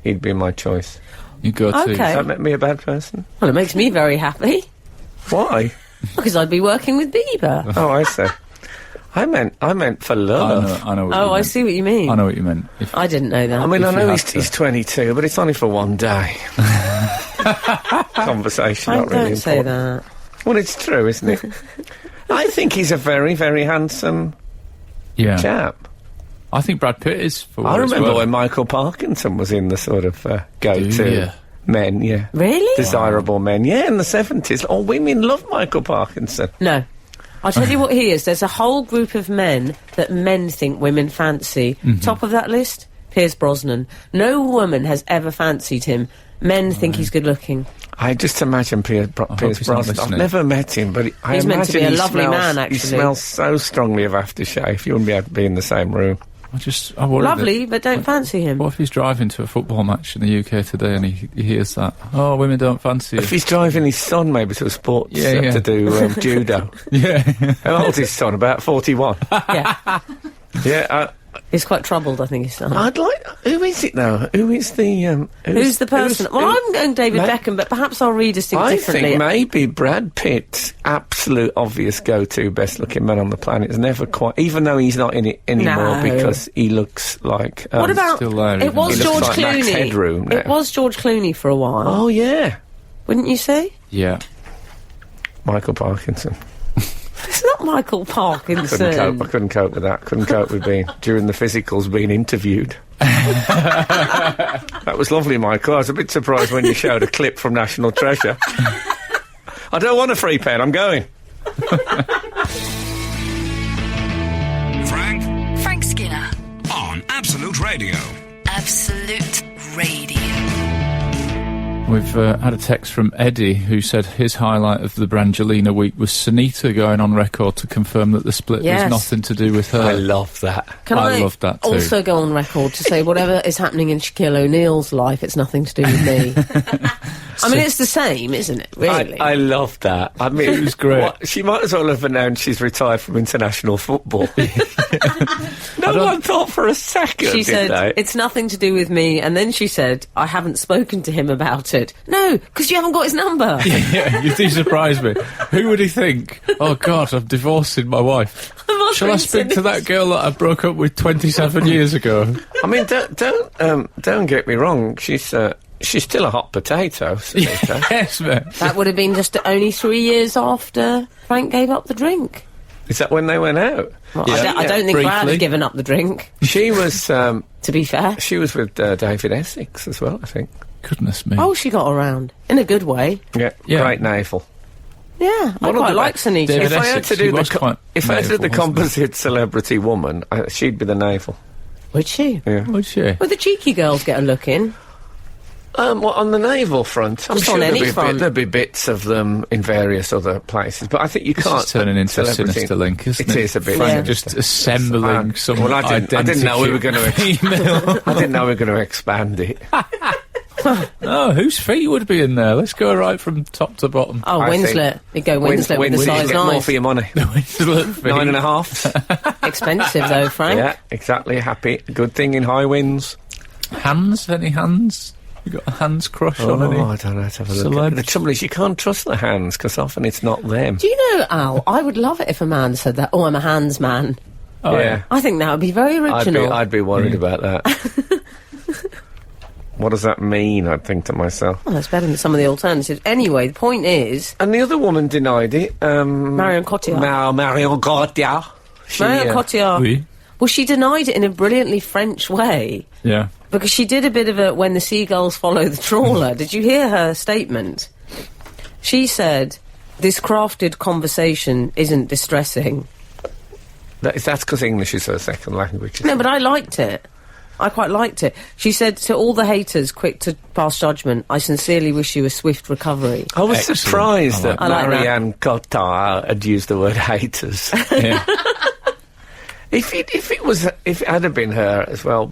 he'd be my choice. You go to... Okay. Does that make me a bad person? Well, it makes me very happy Why? because I'd be working with Bieber. Oh, I see. I meant for love. I know what you Oh, I meant. see what you mean. I know what you meant. If, I didn't know that. I mean, I If you know had he's 22, but it's only for one day. Conversation, Frank, not really don't say important. that. Well, it's true, isn't it? I think he's a very, very handsome yeah. chap. I think Brad Pitt is, for what I it's remember worth. when Michael Parkinson was in the sort of Do go-to you? men, yeah. Really? Desirable men, yeah, in the 70s. All women loved Michael Parkinson. No. I'll tell you what he is. There's a whole group of men that men think women fancy. Mm-hmm. Top of that list, Pierce Brosnan. No woman has ever fancied him. Men think he's good looking. I just imagine Pierce he's not Brosnan. I've listening. never met him, but I He's imagine meant to be a he lovely smells, man, He actually. smells so strongly of aftershave. You wouldn't be able to be in the same room. I worry Lovely, that- but don't fancy him. What if he's driving to a football match in the UK today and he hears that? Oh, women don't fancy you. If he's driving his son maybe to a sports Yeah. to do judo. Yeah. How old's his son? About 41. Yeah. Yeah, He's quite troubled, I think, his son. I'd like... Who is it now? Who is the... Who's the person? Well, I'm going David Ma- Beckham, but perhaps our readers think I differently. think maybe Brad Pitt's absolute obvious go-to best-looking man on the planet has never quite... Even though he's not in it anymore No. because he looks like... What about... still there, it was He looks George like Max Clooney. Headroom now. It was George Clooney for a while. Oh, yeah. Wouldn't you say? Yeah. Michael Parkinson. It's not Michael Parkinson. I couldn't cope with that. Couldn't cope with being... During the physicals, being interviewed. That was lovely, Michael. I was a bit surprised when you showed a clip from National Treasure. I don't want a free pen. I'm going. Frank Skinner. on Absolute Radio. Absolute Radio. We've had a text from Eddie who said his highlight of the Brangelina week was Sunita going on record to confirm that the split was nothing to do with her. I love that. I love that too. Also go on record to say whatever is happening in Shaquille O'Neal's life, it's nothing to do with me. I mean, it's the same, isn't it, really? I love that. I mean, It was great. She might as well have announced she's retired from international football. No one thought for a second, She did said, they? it's nothing to do with me, and then she said, I haven't spoken to him about it. No, because you haven't got his number. Yeah, you do surprise me. Who would he think? Oh, God, I'm divorcing my wife. Shall I speak to that girl that I broke up with 27 years ago? I mean, don't get me wrong. She's still a hot potato. Sunita. Yes, mate. That would have been just only 3 years after Frank gave up the drink. Is that when they went out? Well, Yeah. I don't think Brad Briefly. had given up the drink, She was. to be fair. She was with David Essex as well, I think. Goodness me. Oh, she got around. In a good way. Yeah, Yeah. great navel. Yeah, I One of quite the like best- Sunita. David If I had Essex, to he do the was quite if I had to do the navel, wasn't he? composite celebrity woman, she'd be the navel. Would she? Yeah. Would she? Well, the cheeky girls get a look in. Well, on the naval front, I'm Just sure on there'll any be, front. there'll be bits of them in various other places, but I think you This can't. is turning into a celebrity- sinister link, isn't it? It is a bit. Frank sinister. just assembling some Well, I didn't know we were going to. female. I didn't know we were going to expand it. Oh, whose feet would be in there? Let's go right from top to bottom. Oh, I think- Winslet. You go Winslet with the you size get more 9. for your money. Winslet feet. 9.5. Expensive, though, Frank. Yeah, exactly. Happy. Good thing in high winds. Hands? Any hands? You got a hands crush on any? I don't know. Let's have a look. Celebs? The trouble is, you can't trust the hands because often it's not them. Do you know, Al, I would love it if a man said that. Oh, I'm a hands man. Oh, yeah. I think that would be very original. I'd be worried about that. What does that mean? I'd think to myself. Well, that's better than some of the alternatives. Anyway, the point is, And the other woman denied it. Marion Cotillard. Marion Cotillard. She, Marion Cotillard. Oui. Well, she denied it in a brilliantly French way. Yeah. Because she did a bit of a when the seagulls follow the trawler. Did you hear her statement? She said, this crafted conversation isn't distressing. That's because English is her second language. No, but I liked it. I quite liked it. She said, to all the haters quick to pass judgment, I sincerely wish you a swift recovery. I was Excellent. surprised that I like that. Marianne Cotillard had used the word haters. Yeah. If it had have been her as well,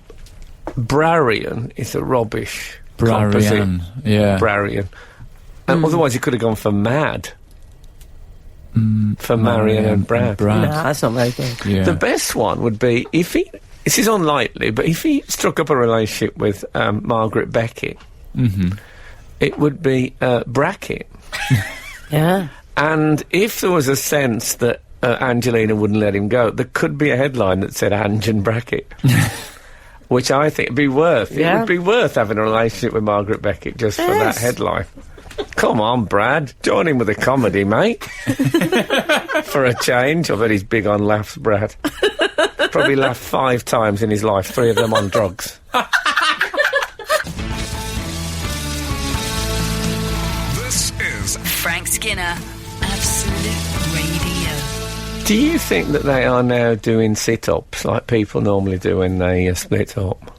Brarian is a rubbish composite. Brarian. Yeah. Brarian. And otherwise, he could have gone for mad. For Marion and Brad. No, that's not very good. Yeah. The best one would be if he. This is unlikely, but if he struck up a relationship with Margaret Beckett, it would be Brackett. Yeah. And if there was a sense that Angelina wouldn't let him go, there could be a headline that said Ange and Brackett. Which I think would be worth. It Yeah. would be worth having a relationship with Margaret Beckett just for that Yes. headline. Come on, Brad. Join in with a comedy, mate. For a change. I bet he's big on laughs, Brad. Probably laughed 5 times in his life, 3 of them on drugs. This is Frank Skinner, Absolute Radio. Do you think that they are now doing sit-ups like people normally do when they split up?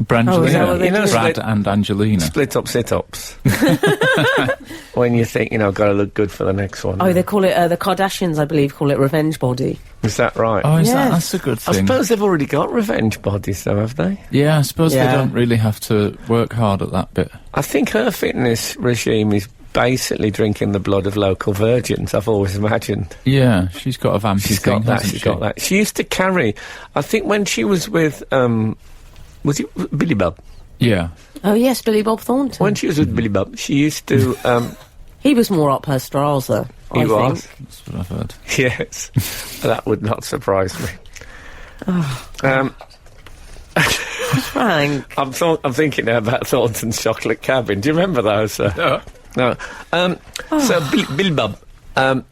Brangelina. Oh, is that what they do? Brad Split- and Angelina. Split-up sit-ups. When you think, got to look good for the next one. Oh, they call it, the Kardashians, I believe, call it revenge body. Is that right? Oh, is Yes. that? That's a good I thing. suppose they've already got revenge bodies, though, have they? Yeah, I suppose Yeah. they don't really have to work hard at that bit. I think her fitness regime is basically drinking the blood of local virgins, I've always imagined. Yeah, she's got a vampy She's thing, got that, hasn't she's she? got that. She used to carry, I think when she was with, was it Billy Bob? Yeah. Oh, yes, Billy Bob Thornton. When she was with Billy Bob, she used to, He was more up her Strasser, he I was, think. That's what I've heard. yes, that would not surprise me. Frank. I'm thinking now about Thornton's Chocolate Cabin. Do you remember those? No. So Billy Bob, I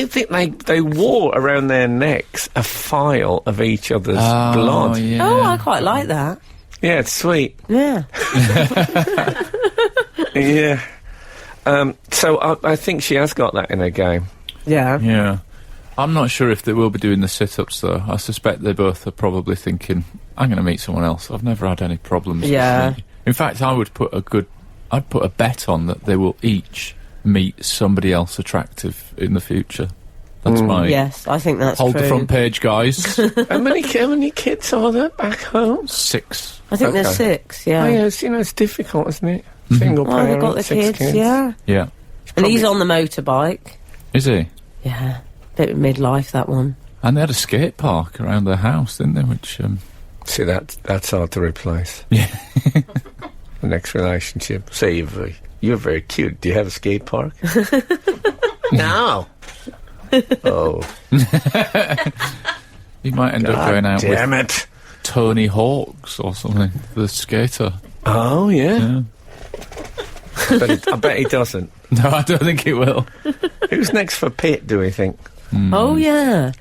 think they wore around their necks a file of each other's blood. Yeah. Oh, I quite like that. Yeah, it's sweet. Yeah. Yeah. So I think she has got that in her game. Yeah. Yeah. I'm not sure if they will be doing the sit-ups, though. I suspect they both are probably thinking, I'm going to meet someone else. I've never had any problems Yeah. with me. In fact, I would put a good I'd put a bet on that they will each meet somebody else attractive in the future. That's my... Yes, I think that's Hold true. the front page, guys. How many kids are there back home? 6. I think Okay. there's 6, yeah. Oh, yeah, it's difficult, isn't it? Single Oh, parent, they've got the 6 kids, yeah. Yeah. And he's on the motorbike. Is he? Yeah, bit of midlife, that one. And they had a skate park around their house, didn't they? Which, See, that's hard to replace. yeah. The next relationship. Say, you're very cute. Do you have a skate park? No. Oh. He might end up God going out damn with it. Tony Hawk's or something, the skater. Oh, yeah. Yeah. I bet he doesn't. No, I don't think it will. Who's next for Pitt, do we think? Oh, yeah.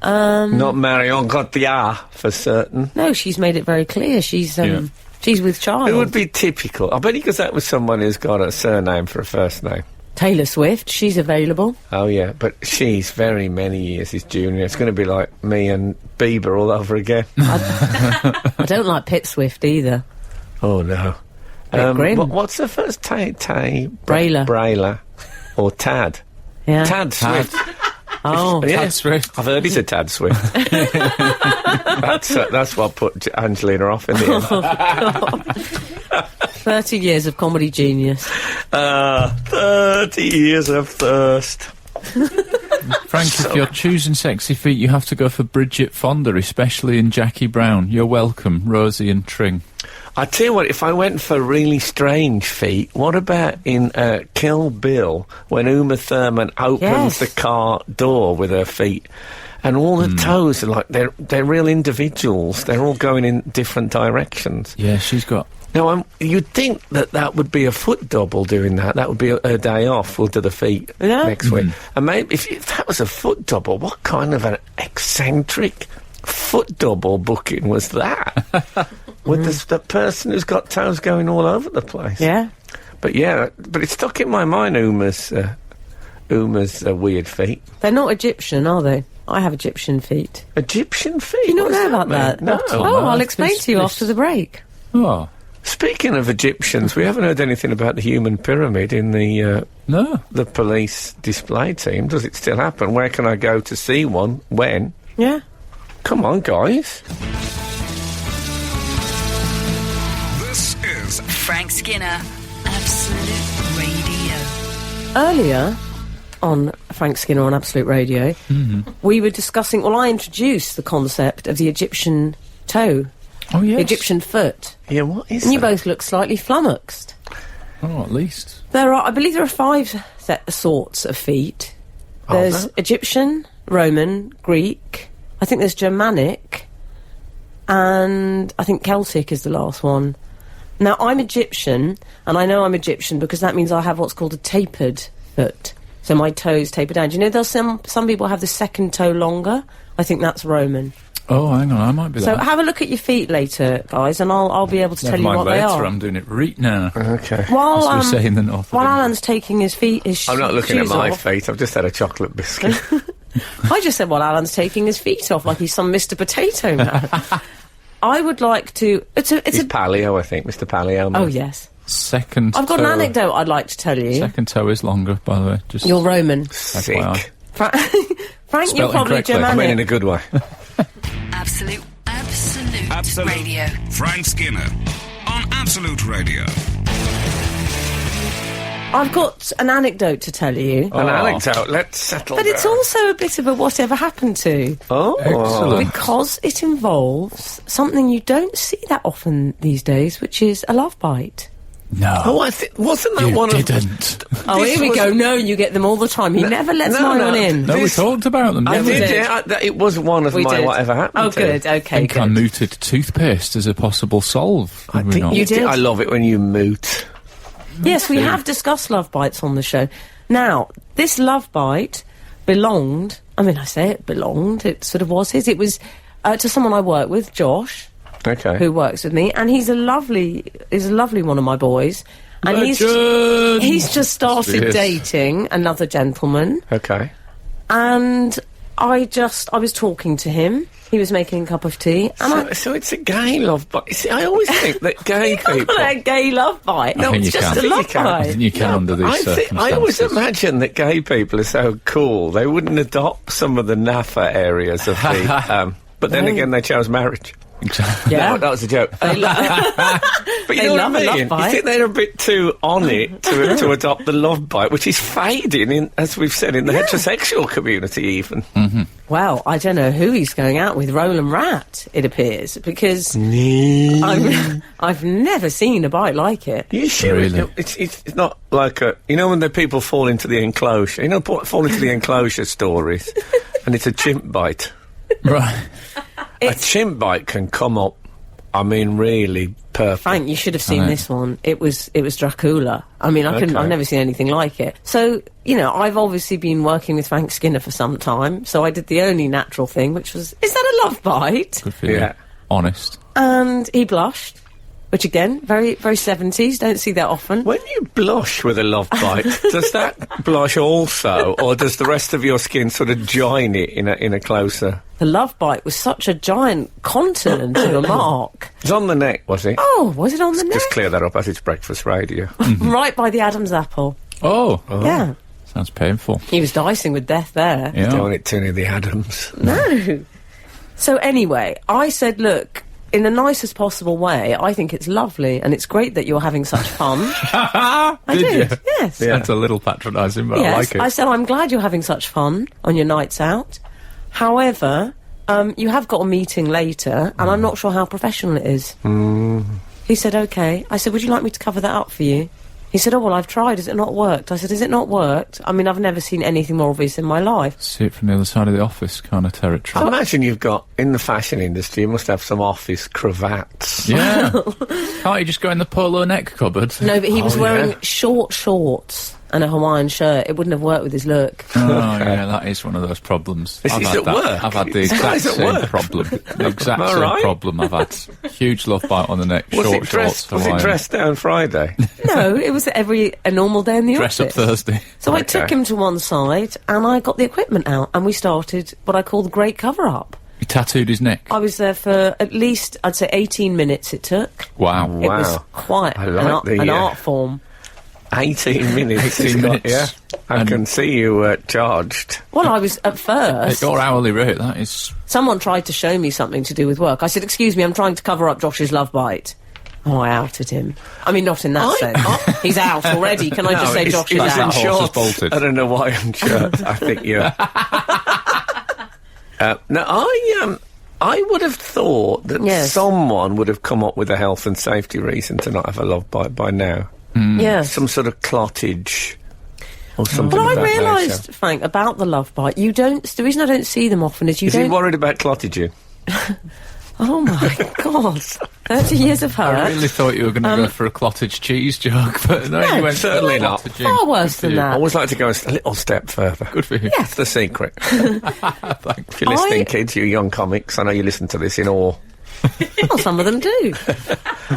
Not Marion Cotillard, for certain. No, she's made it very clear. She's with child. Who would be typical? I bet he goes out with someone who's got a surname for a first name. Taylor Swift, she's available. Oh, yeah, but she's very many years his junior. It's going to be like me and Bieber all over again. I don't like Pitt Swift either. Oh, no. Bit grim. What's the first Brayler. Brayler. Or Tad. Yeah. Tad Swift. Oh, Yeah. Tad Swift. I've heard he's a Tad Swift. That's what put Angelina off in the end. 30 years of comedy genius. 30 years of thirst. Frank, if you're choosing sexy feet, you have to go for Bridget Fonda, especially in Jackie Brown. You're welcome, Rosie and Tring. I tell you what, if I went for really strange feet, what about in Kill Bill when Uma Thurman opens Yes. the car door with her feet, and all the toes are like they're real individuals. They're all going in different directions. Yeah, she's got... Now, you'd think that would be a foot double doing that. That would be a day off. We'll do the feet Yeah. next week. And maybe if that was a foot double, what kind of an eccentric foot double booking was that? With the person who's got toes going all over the place. Yeah. But it stuck in my mind, Uma's weird feet. They're not Egyptian, are they? I have Egyptian feet. Egyptian feet? Do you not What does know about mean? that? No. Oh, I'll no. explain to you after the break. Oh, Speaking of Egyptians, we haven't heard anything about the human pyramid in the no. police display team. Does it still happen? Where can I go to see one? When? Yeah. Come on, guys. This is Frank Skinner, Absolute Radio. Earlier on Frank Skinner on Absolute Radio, we were discussing, well, I introduced the concept of the Egyptian toe, Oh, yes. the Egyptian foot, Yeah, what is and you that? both look slightly flummoxed. Oh, at least. I believe there are 5 sorts of feet. There's there? Egyptian, Roman, Greek, I think there's Germanic, and I think Celtic is the last one. Now, I'm Egyptian, and I know I'm Egyptian because that means I have what's called a tapered foot. So my toes taper down. Do you know there's some people have the second toe longer? I think that's Roman. Oh, hang on, I might be So that. have a look at your feet later, guys, and I'll be able to Never tell you mind what they later, are. I'm doing it right now. Okay. While As we say in the north of while England. Alan's taking his I'm not looking at shoes my off, feet. I've just had a chocolate biscuit. I just said while Alan's taking his feet off, like he's some Mr. Potato Man. I would like to. It's He's a. Paleo, I think. Mr. Paleo. Man. Oh yes, Second I've got an toe- anecdote I'd like to tell you. Second toe is longer, by the way. Just You're Roman, Sick. FYI. Frank. You're Spelt probably incorrectly. I mean, in Germanic. a good way. Absolute Radio. Frank Skinner on Absolute Radio. I've got an anecdote to tell you, An anecdote. Let's settle but it's down. also a bit of a whatever happened to. Oh. Excellent. Because it involves something you don't see that often these days, which is a love bite. No. Oh, wasn't that you one didn't. Oh, This here we was- go. No, you get them all the time. He never lets no, my no. one in. No, we This- talked about them. I didn't we? did, did. yeah. It was one of We my did. whatever happened Oh, to. good. I Okay, think I good. mooted toothpaste as a possible solve. I did we think not? you did. I love it when you moot. Yes, we have discussed love bites on the show. Now, this love bite belonged. I mean, I say it belonged. It sort of was his. It was to someone I work with, Josh, Okay. who works with me, and he's a lovely one of my boys. And he's just started Yes. dating another gentleman. Okay. And I was talking to him. He was making a cup of tea. And So it's a gay love bite. See, I always think that gay people... a gay love bite. I think it's you just can. a love I bite. think you can under these circumstances. I always imagine that gay people are so cool, they wouldn't adopt some of the NAFA areas of the... but then again, they chose marriage. Yeah. No, that was a joke. But you They know love what a I love mean? bite. You think they're a bit too on it to adopt the love bite, which is fading, in, as we've said, in the heterosexual community even. Well, I don't know who he's going out with, Roland Rat, it appears, because I've never seen a bite like it. You sure? Really? It's not like a... You know when the people fall into the enclosure? You know, fall into the enclosure stories, and it's a chimp bite. Right. A chimp bite can come up, I mean, really perfect. Frank, you should have seen this one. It was Dracula. I mean, I've never seen anything like it. So, I've obviously been working with Frank Skinner for some time, so I did the only natural thing, which was, is that a love bite? Good for you. Honest. And he blushed, which again, very, very 70s, don't see that often. When you blush with a love bite, does that blush also, or does the rest of your skin sort of join it in a closer... The love bite was such a giant continent of a mark. It was on the neck, was it? Oh, was it on the neck? Just clear that up as it's breakfast radio. Right by the Adam's apple. Oh. Yeah. Sounds painful. He was dicing with death there. Yeah. Don't want it too near the Adams. No. So anyway, I said, look, in the nicest possible way, I think it's lovely and it's great that you're having such fun. I did. you? Yes. Yeah. That's a little patronising, but Yes. I like it. I said, I'm glad you're having such fun on your nights out. However, you have got a meeting later, and I'm not sure how professional it is. He said, OK. I said, would you like me to cover that up for you? He said, oh, well, I've tried. Has it not worked? I said, has it not worked? I mean, I've never seen anything more obvious in my life. See it from the other side of the office kind of territory. I imagine you've got, in the fashion industry, you must have some office cravats. Yeah. Can't you just go in the polo neck cupboard? No, but he was Oh, wearing yeah. short shorts and a Hawaiian shirt. It wouldn't have worked with his look. Oh, yeah, that is one of those problems. Is this at work? I've had the This exact guy's at same work. problem. The exact Am I same right? problem. I've had huge love bite on the neck, Was short it dressed? shorts, Was it Hawaiian. dressed down Friday? No, it was a normal day in the Dress up office. Thursday. So I Okay. took him to one side and I got the equipment out and we started what I call the great cover-up. He tattooed his neck. I was there for at least, I'd say, 18 minutes it took. Wow. It was Wow. quite I an, like an art form. 18 minutes. 18 minutes. Yeah. I can see you charged. Well, I was, at At first, your hourly rate, that is... someone tried to show me something to do with work. I said, excuse me, I'm trying to cover up Josh's love bite. Oh, I outed him. I mean, not in that sense. He's out already. Can I just say Josh is he's in out? Horse is shorts bolted. and an Hawaiian shirt. I think you're... no, I would have thought that Yes. someone would have come up with a health and safety reason to not have a love bite by now. Yes. Some sort of clottage or something. But of I that realised, nature. Frank, about the love bite, the reason I don't see them often is you Is he don't... worried about clottaging? Oh my God. 30 years of I hurt. really thought you were going to go for a cottage cheese joke, but no, you went certainly for not. cottaging. Far worse Good for than you. I that. always like to go a little step further. Good for you. That's the secret. If you're listening, kids, you young comics, I know you listen to this in awe. Well, some of them do.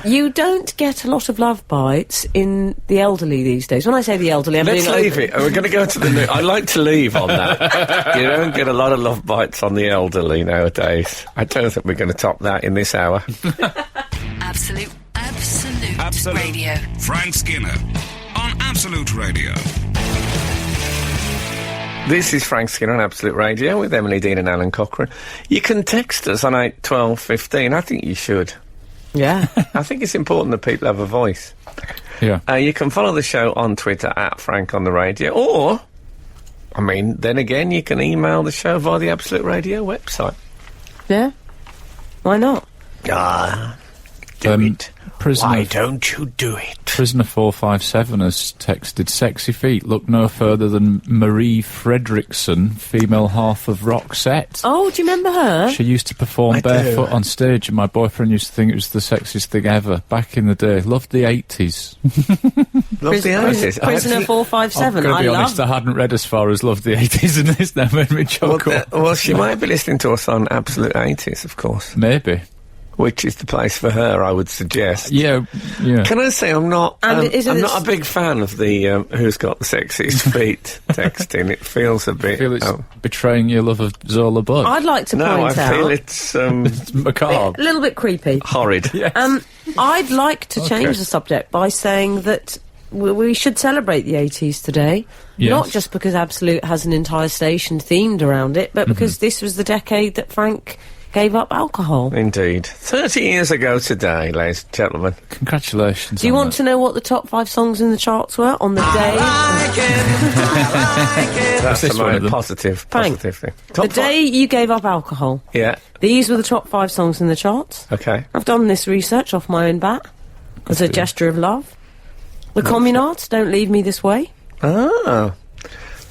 You don't get a lot of love bites in the elderly these days. When I say the elderly, I'm Let's being leave it. We're going to go to the new... I like to leave on that. You don't get a lot of love bites on the elderly nowadays. I don't think we're going to top that in this hour. Absolute Absolute Radio. Frank Skinner on Absolute Radio. This is Frank Skinner on Absolute Radio with Emily Dean and Alan Cochrane. You can text us on 8 12 15. I think you should. Yeah. I think it's important that people have a voice. Yeah. You can follow the show on Twitter at Frank on the Radio, or, I mean, then again, you can email the show via the Absolute Radio website. Yeah. Why not? Do it. Prisoner- Why don't you do it? Prisoner 457 has texted, sexy feet look no further than Marie Fredriksson, female half of Roxette. Oh, do you remember her? She used to perform I barefoot do. on stage, and my boyfriend used to think it was the sexiest thing ever. Back in the day, loved the 80s. Love the Oasis. Prisoner 457. I'm going I to be love. honest, I hadn't read as far as loved the 80s, and this now made me chuckle. Well, she might be listening to us on Absolute 80s, of course. Maybe. which is the place for her, I would suggest. Yeah. Can I say I'm not? And I'm not a big fan of the "Who's got the sexiest feet" texting. It feels a bit. I feel it's betraying your love of Zola Bud. I'd like to No, I point out... feel it's It's macabre. a little bit creepy. horrid. Yes. I'd like to change the subject by saying that we should celebrate the 80s today. Yes. Not just because Absolute has an entire station themed around it, but because this was the decade that Frank gave up alcohol. Indeed. 30 years ago today, ladies and gentlemen. Congratulations. Do you want to know what the top 5 songs in the charts were on the day? That's this the one of most them? positive Frank, thing. The Top day you gave up alcohol. Yeah, These were the top 5 songs in the charts. okay. I've done this research off my own bat as a gesture of love. The Communards, Don't Leave Me This Way. Oh.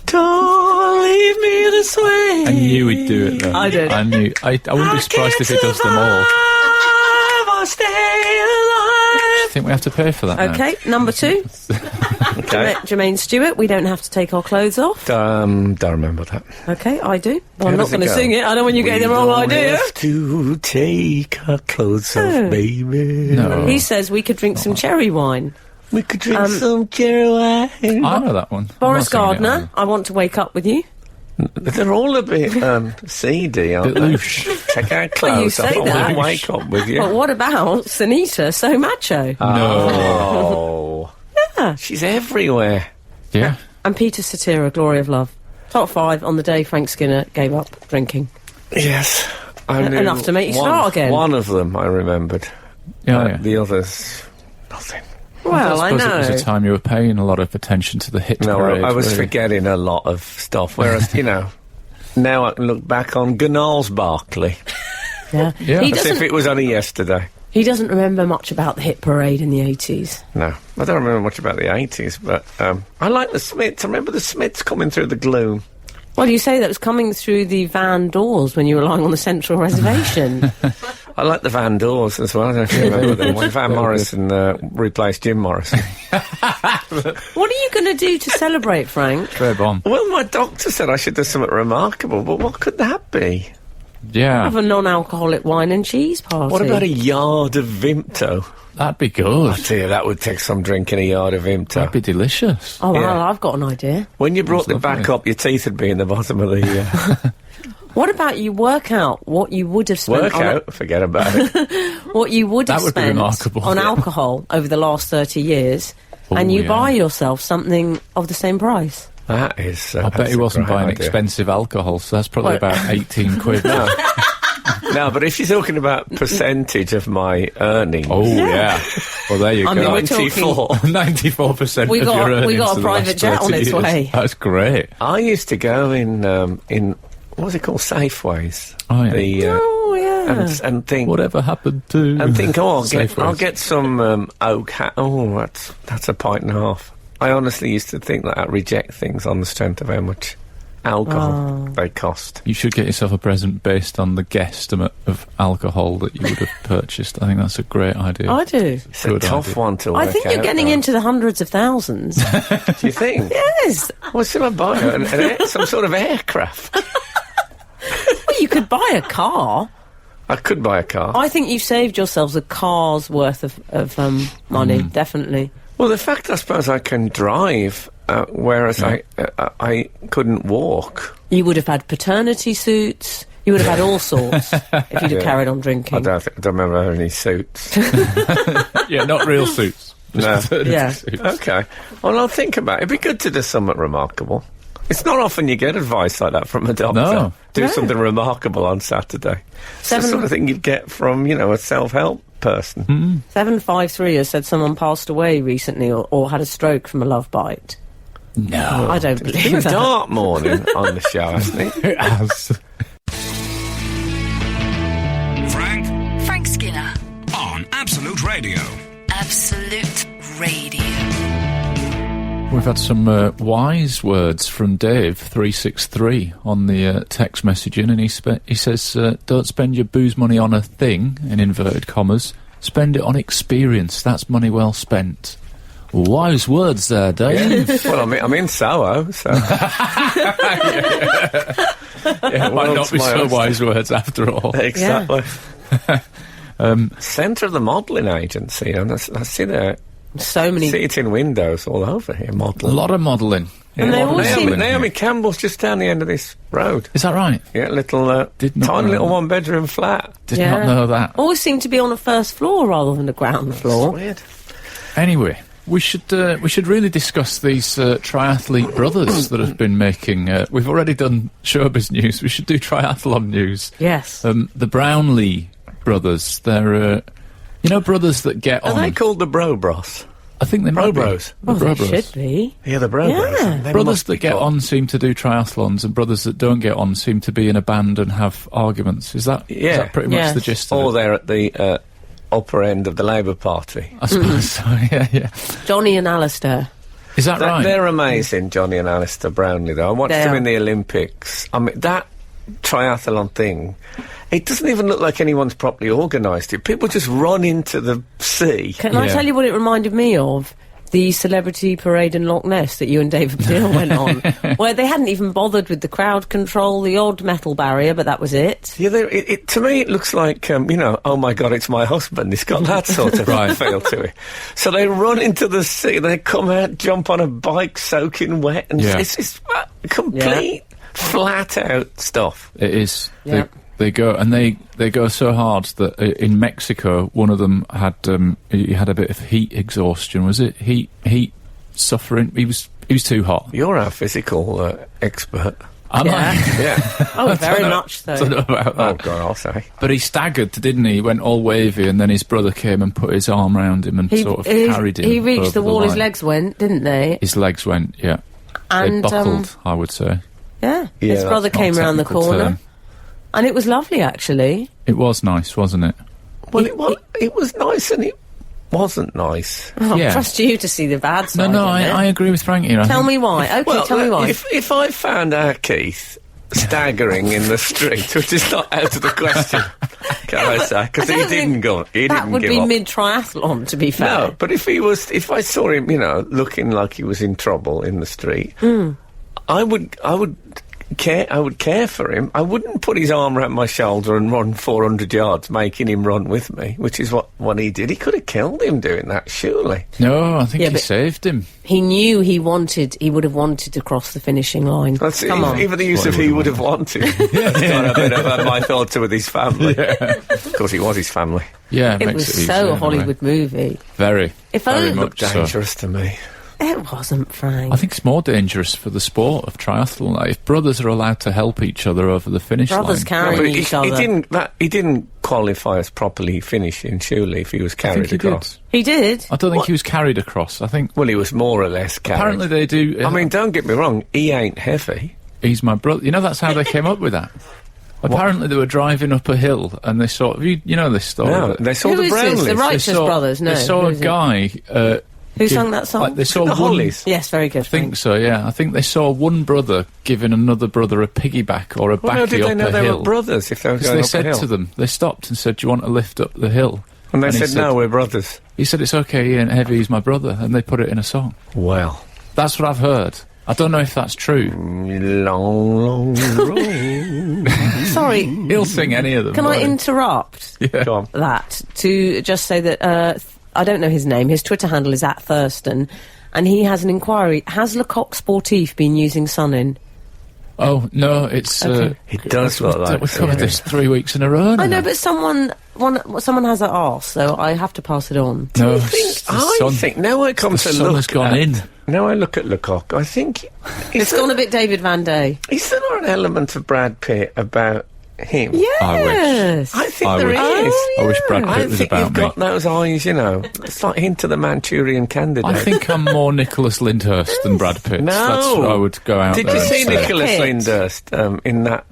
Don't leave me this way. I knew he'd do it, though. I did. I knew. I wouldn't be surprised if he does them all. Or stay alive. I think we have to pay for that now. Okay, number 2. Okay. Jermaine Stewart, We Don't Have to Take Our Clothes Off. Don't remember that. Okay, I do. Well, How I'm not does it going to go? sing it. I don't want you getting the We wrong don't idea. have to take our clothes off, baby. No. He says we could drink some cherry wine. We could drink some cherry wine. I know that one. Boris I'm not singing it, Gardner, I Want to Wake Up With You. They're all a bit seedy, aren't Bit they? louche. Take our Well, you clothes off. say I that. want to wake up with you. But what about Sunita, So Macho? Oh. Yeah. She's everywhere. Yeah. And Peter Cetera, Glory of Love. Top 5 on the day Frank Skinner gave up drinking. Yes. I knew Enough to make you start again. One of them I remembered. Yeah. The others, nothing. Well, I suppose it was know. a time you were paying a lot of attention to the hit No, parade. I was really. forgetting a lot of stuff. Whereas, now I can look back on Gnarls Barkley Yeah. Yeah. He as if doesn't, it was only yesterday. he doesn't remember much about the hit parade in the 80s. No, I don't remember much about the 80s, but I like the Smiths. I remember the Smiths coming through the gloom. Well, you say that was coming through the van doors when you were lying on the central reservation. I like the Van Doors as well. I don't know if you remember them. When Van Morrison replaced Jim Morrison. What are you going to do to celebrate, Frank? Fair bomb. Well, my doctor said I should do something remarkable, but what could that be? Yeah. Have a non-alcoholic wine and cheese party. What about a yard of Vimto? That'd be good. I tell you, that would take some drinking a yard of Vimto. That'd be delicious. Oh, well, Yeah. I've got an idea. When you brought That's it back lovely. up, your teeth would be in the bottom of the What about you work out what you would have spent workout. Forget about it. what you would That have would be spent remarkable. on Yeah. alcohol over the last 30 years, and Oh, you yeah. buy yourself something of the same price. That is. I bet that's he a wasn't great buying idea. expensive alcohol, so that's probably Well- about 18 quid. No, but if you're talking about percentage of my earnings, Oh, yeah. Well, there you I go. mean, we're talking- 94. 94% We of got- your earnings we got a for the private last jet on 30 its years. way. That's great. I used to go in what was it called, Safeways? Oh, yeah. The, Oh, yeah. and think Whatever happened to... and think, oh, Safeways. I'll get some oak hat. Oh, that's a pint and a half. I honestly used to think that I'd reject things on the strength of how much alcohol they cost. You should get yourself a present based on the guesstimate of alcohol that you would have purchased. I think that's a great idea. I do. It's a Good tough idea. one to work I think you're out, getting though. into the hundreds of thousands. Do you think? Yes. What should I buy? Some sort of aircraft? Well, you could buy a car. I could buy a car. I think you've saved yourselves a car's worth of money, definitely. Well, the fact I suppose I can drive, whereas I couldn't walk. You would have had paternity suits. You would have had all sorts if you'd have carried on I drinking. don't remember having any suits. Yeah, not real suits. No. Yeah. Suits. Okay. Well, I'll think about it. It'd be good to do something remarkable. It's not often you get advice like that from a doctor. No. Do No. something remarkable on Saturday. It's the sort of thing you'd get from, a self-help person. 753 has said someone passed away recently or had a stroke from a love bite. No. I don't It's been a believe that. dark morning on the show, hasn't it? It has. Frank Skinner. On Absolute Radio. Absolute Radio. We've had some wise words from Dave363 on the text messaging, and he says, don't spend your booze money on a thing, in inverted commas. Spend it on experience. That's money well spent. Wise words there, Dave. Well, I'm in Soho, so... Yeah, it might not World's be my so oyster. wise words after all. Exactly. Centre of the modelling agency, and I see So many. see it in windows all over here, A modelling. lot of modelling. And they all Naomi Campbell's just down the end of this road. Is that right? Yeah, little, Did not tiny know little that. one-bedroom flat. Did not know that. Always seem to be on the first floor rather than the ground floor. Weird. Anyway, we should really discuss these triathlete brothers that have been making. We've already done showbiz news. We should do triathlon news. Yes. The Brownlee brothers. They're brothers that get Are on. they called the Bro Bros? I think they might be. Bros. The Well, Bro they Bros. should be. Yeah, the Bro Bros. Yeah. They Brothers must be that get called. on seem to do triathlons, and brothers that don't get on seem to be in a band and have arguments. Is that pretty much Yes. the gist of Or it? they're at the upper end of the Labour Party. I suppose so. Yeah. Johnny and Alistair. Is that right? They're amazing, Johnny and Alistair Brownlee, though. I watched They them are. in the Olympics. I mean, that triathlon thing, it doesn't even look like anyone's properly organised it. People just run into the sea. Can I Yeah. tell you what it reminded me of? The celebrity parade in Loch Ness that you and David Peel went on, where they hadn't even bothered with the crowd control, the odd metal barrier, but that was it. Yeah, to me it looks like, oh my God, it's my husband. It's got that sort of Right. feel to it. So they run into the sea, they come out, jump on a bike soaking wet, and Yeah. it's complete flat-out stuff. It is. Yeah. They go and they go so hard that in Mexico, one of them had he had a bit of heat exhaustion. Was it heat suffering? He was too hot. You're our physical expert. Am Yeah. Yeah. Oh, very know. much so. I don't know about Oh, that. God, I'll say. But he staggered, didn't he? He went all wavy, and then his brother came and put his arm round him and sort of carried him. He reached over the wall, his line. legs went, didn't they? His legs went, yeah. They And, buckled, I would say. Yeah. Yeah, His brother that's came Not round the technical corner. term. And it was lovely, actually. It was nice, wasn't it? Well, it was nice and it wasn't nice. Oh, Yeah. I trust you to see the bad side. No, of it. I agree with Frankie. Tell me why. Okay, tell me why. If I found our Keith staggering in the street, which is not out of the question, can I say? Because I he don't didn't think go. He that didn't would give be up. mid-triathlon, to be fair. No, but if I saw him, looking like he was in trouble in the street, I would care for him. I wouldn't put his arm around my shoulder and run 400 yards, making him run with me, which is what he did. He could have killed him doing that, surely. No, I think Yeah, he but- saved him. He knew he would have wanted to cross the finishing line. That's Come on. even the use of he would have wanted. It's got a bit of my thoughts with his family. Of course, he was his family. Yeah, It makes was easier, so in a way. Hollywood movie. Very. If very only- much Looked so. dangerous to me. It wasn't, Frank. I think it's more dangerous for the sport of triathlon. Like, if brothers are allowed to help each other over the finish Brothers line. carrying But each other. he didn't qualify as properly finishing, surely, if he was I think carried he across. did. He did. I don't think he was carried across. I think Well, he was more or less carried. apparently they do. I mean, don't get me wrong, he ain't heavy. he's my brother. You know, that's how they came up with that. Apparently they were driving up a hill and they saw. You know this story. No, that- they saw Who the is this? Brownlees. The Righteous Brothers? No, They saw who a is it? guy. Who sung that song? Like, they saw The one. Hollies. Yes, very good. I think so. Yeah, I think they saw one brother giving another brother a piggyback or a Well, how backy did they up know a they hill. were brothers if they were Because going they up a said hill? to them, they stopped and said, "Do you want to lift up the hill?" And they he said, no, we're brothers. He said, "It's okay, he ain't heavy, he's my brother," and they put it in a song. Well. That's what I've heard. I don't know if that's true. Long, long road. Sorry, He'll sing any of them. can I won't he? interrupt Go on. that to just say that I don't know his name. His Twitter handle is @Thurston, and he has an inquiry. Has Lecoq Sportif been using Sun-In? Oh no, it's. Okay. It does look like We've covered Sun-In. this 3 weeks in a row. I now. know, but someone has it asked, so I have to pass it on. No, I think now I come the to sun look has gone at, in. Now I look at Lecoq, I think It's gone a bit David Van Day. is there not an element of Brad Pitt about him? Yes. I think I there wish. is. I wish Brad I Pitt was think about you've me. got those eyes, It's like hint of the Manchurian Candidate. I think I'm more Nicholas Lyndhurst than Brad Pitt. No. That's what I would go out Did there you and see say. Nicholas Pitt. Lyndhurst in that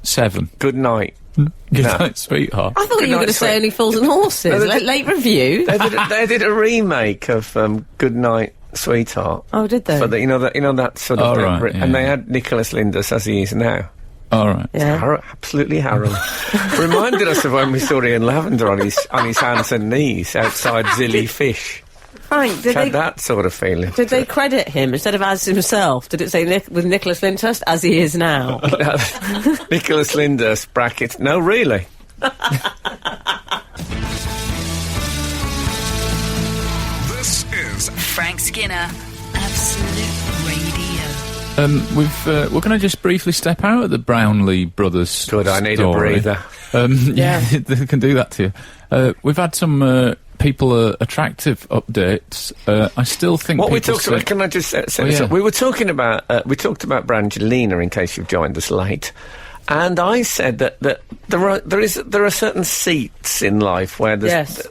7. Good Night? Good No. night, sweetheart. I thought Good you were night, going to say sweet. Only Fools and Horses. No, they- Late review. They did a remake of Good Night, Sweetheart. Oh, did they? For the, that sort of, Oh, right, and they yeah. had Nicholas Lyndhurst as he is now. All right. Yeah. Absolutely harrowing. Reminded us of when we saw Ian Lavender on his hands and knees outside Zilly Fish. Frank, did Had they that sort of feeling. Did they credit him instead of as himself? Did it say with Nicholas Lyndhurst as he is now? Nicholas Lyndhurst brackets. No, really. Frank Skinner, Absolute Radio. We're going to just briefly step out of the Brownlee brothers. Good, I need a story. breather. Yeah, they can do that to you. We've had some people attractive updates. I still think What we people talked about, can I just say this up? We were talking about, we talked about Brangelina, in case you've joined us late. And I said that there are certain seats in life where there's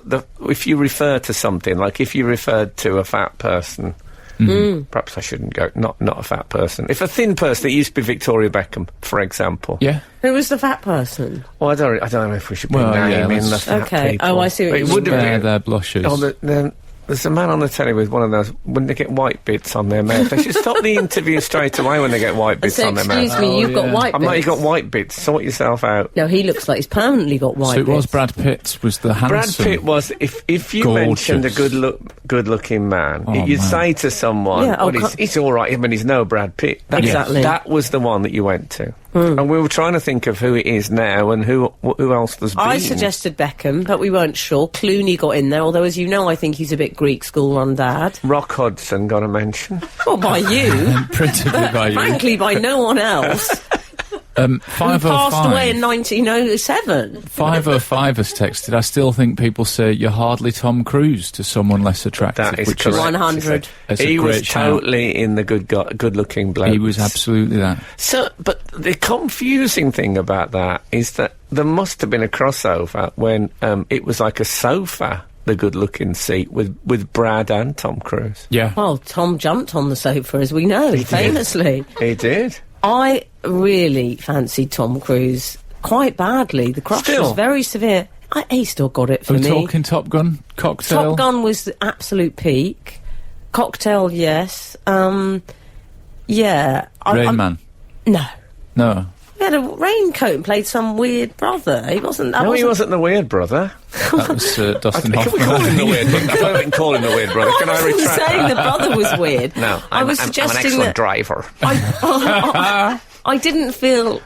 if you refer to something, like if you referred to a fat person, perhaps I shouldn't go, not a fat person. If a thin person, it used to be Victoria Beckham, for example. Yeah. Who was the fat person? Well, I don't know if we should be naming the fat people. Oh, I see what you mean. It would have been their blushes. Oh, there's a man on the telly with one of those, when they get white bits on their mouth. They should stop the interview straight away when they get white bits on their mouth. Excuse me, you've got white bits. I'm like, you've got white bits, sort yourself out. No, he looks like he's permanently got white bits. So it was Brad Pitt was the handsome. Brad Pitt was, if you gorgeous. mentioned a good-looking man, you'd say to someone, he's all right, I mean, he's no Brad Pitt. Exactly. That was the one that you went to. And we were trying to think of who it is now and who else there's been. I suggested Beckham, but we weren't sure. Clooney got in there, although, as you know, I think he's a bit Greek school-run dad. Rock Hudson got a mention. Well, by you. Principally by you. Frankly, by no one else. 505. Who passed away in 1907. 505 has texted, I still think people say you're hardly Tom Cruise to someone less attractive. That is which correct. 100. He was totally in the good-looking bloke. He was absolutely that. So, but the confusing thing about that is that there must have been a crossover when it was like a sofa, the good-looking seat, with Brad and Tom Cruise. Yeah. Well, Tom jumped on the sofa, as we know, famously. He did. I really fancied Tom Cruise quite badly. The crush was very severe. He still got it for me. Are we talking Top Gun? Cocktail? Top Gun was the absolute peak. Cocktail, yes. Yeah. Rain Man? No. No. He had a raincoat and played some weird brother. He wasn't... he wasn't the weird brother. That was Dustin Hoffman. Can we call him the weird brother? I thought we can call him the weird brother. Can I retract that? saying the brother was weird. No, I'm an excellent driver. I didn't feel...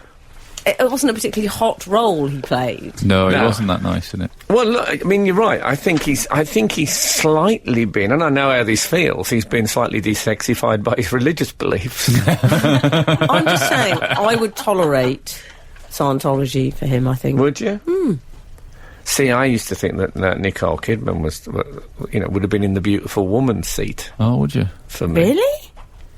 It wasn't a particularly hot role he played. No, it wasn't that nice, in it? Well, look, I mean, you're right. I think he's slightly been, and I know how this feels, he's been slightly desexified by his religious beliefs. I'm just saying, I would tolerate Scientology for him, I think. Would you? See, I used to think that Nicole Kidman was, would have been in the beautiful woman seat. Oh, would you? For me. Really?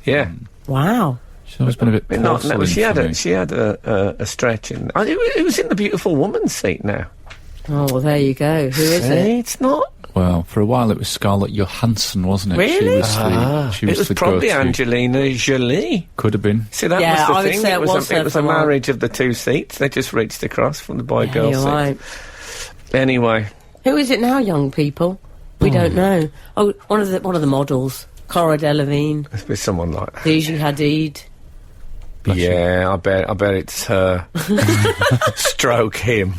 Yeah. Wow. She's always been a bit porcelain she had a stretch in. It was in the beautiful woman seat now. Oh, well, there you go. Who is it? It's not. Well, for a while it was Scarlett Johansson, wasn't it? Really? She was it was the probably go-to. Angelina Jolie. Could have been. See, that Yeah, was the I would thing. say it was it was her a for a while. marriage of the two seats. They just reached across from the boy-girl you're seat. right. Anyway. Who is it now, young people? We don't know. Oh, one of the models. Cara Delevingne. It's with someone like that. Gigi Hadid. Yeah, I bet it's her. Stroke him.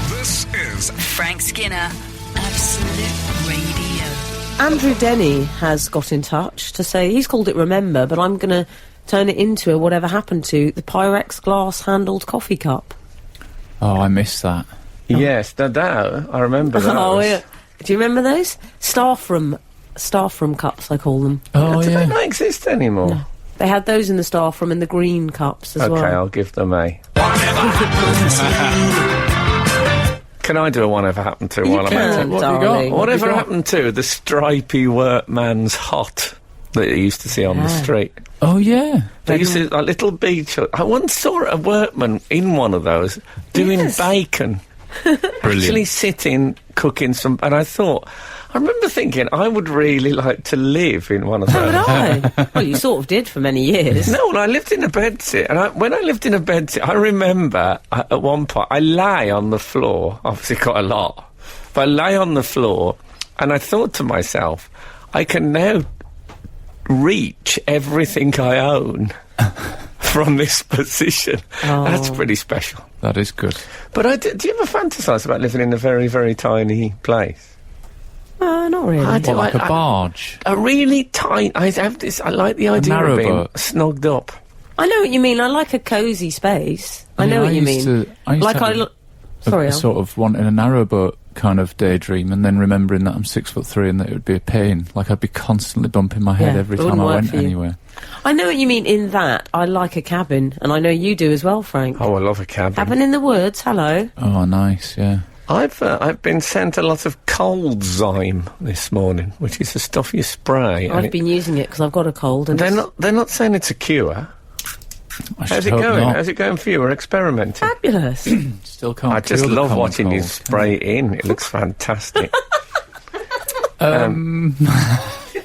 This is Frank Skinner, Absolute Radio. Andrew Denny has got in touch to say he's called it Remember, but I'm going to turn it into a whatever happened to the Pyrex glass-handled coffee cup. Oh, I missed that. Yes, I remember those. Oh, yeah. Do you remember those? Staff room cups, I call them. Oh, Do yeah. they not exist anymore? No. They had those in the staff room in the green cups as well. Okay, I'll give them a. Can I do a whatever happened to while I'm at it? What have you got? darling. Whatever happened to the stripy workman's hot that you used to see on the street? Oh, yeah. They used to, a little beach. I once saw a workman in one of those doing bacon. Actually sitting, cooking some, and I remember thinking, I would really like to live in one of So those. would I. Well, you sort of did for many years. No, and I lived in a bedsit, and when I lived in a bedsit, I remember at one point, I lay on the floor, obviously quite a lot, but I lay on the floor, and I thought to myself, I can now reach everything I own from this position. Oh. That's pretty special. That is good. But do you ever fantasise about living in a very, very tiny place? Not really. What, like a barge? A really tiny... I like the idea of being narrowboat. snogged up. I know what you mean. I like a cosy space. I know Yeah, what you used mean. to- I used to have Sorry, a Al. sort of wanting a narrowboat kind of daydream, and then remembering that I'm 6'3" and that it would be a pain. Like, I'd be constantly bumping my head every it time wouldn't I work went for you. anywhere. I know what you mean in that I like a cabin, and I know you do as well, Frank. Oh, I love a cabin. Cabin in the woods, hello. Oh, nice, yeah. I've been sent a lot of cold zyme this morning, which is the stuff you spray. and I've been using it because I've got a cold. And they're not saying it's a cure. I How's should it hope going? not. How's it going for you? We're experimenting. fabulous. Still can't. I just cure the love common watching you cold. spray it in. It looks fantastic.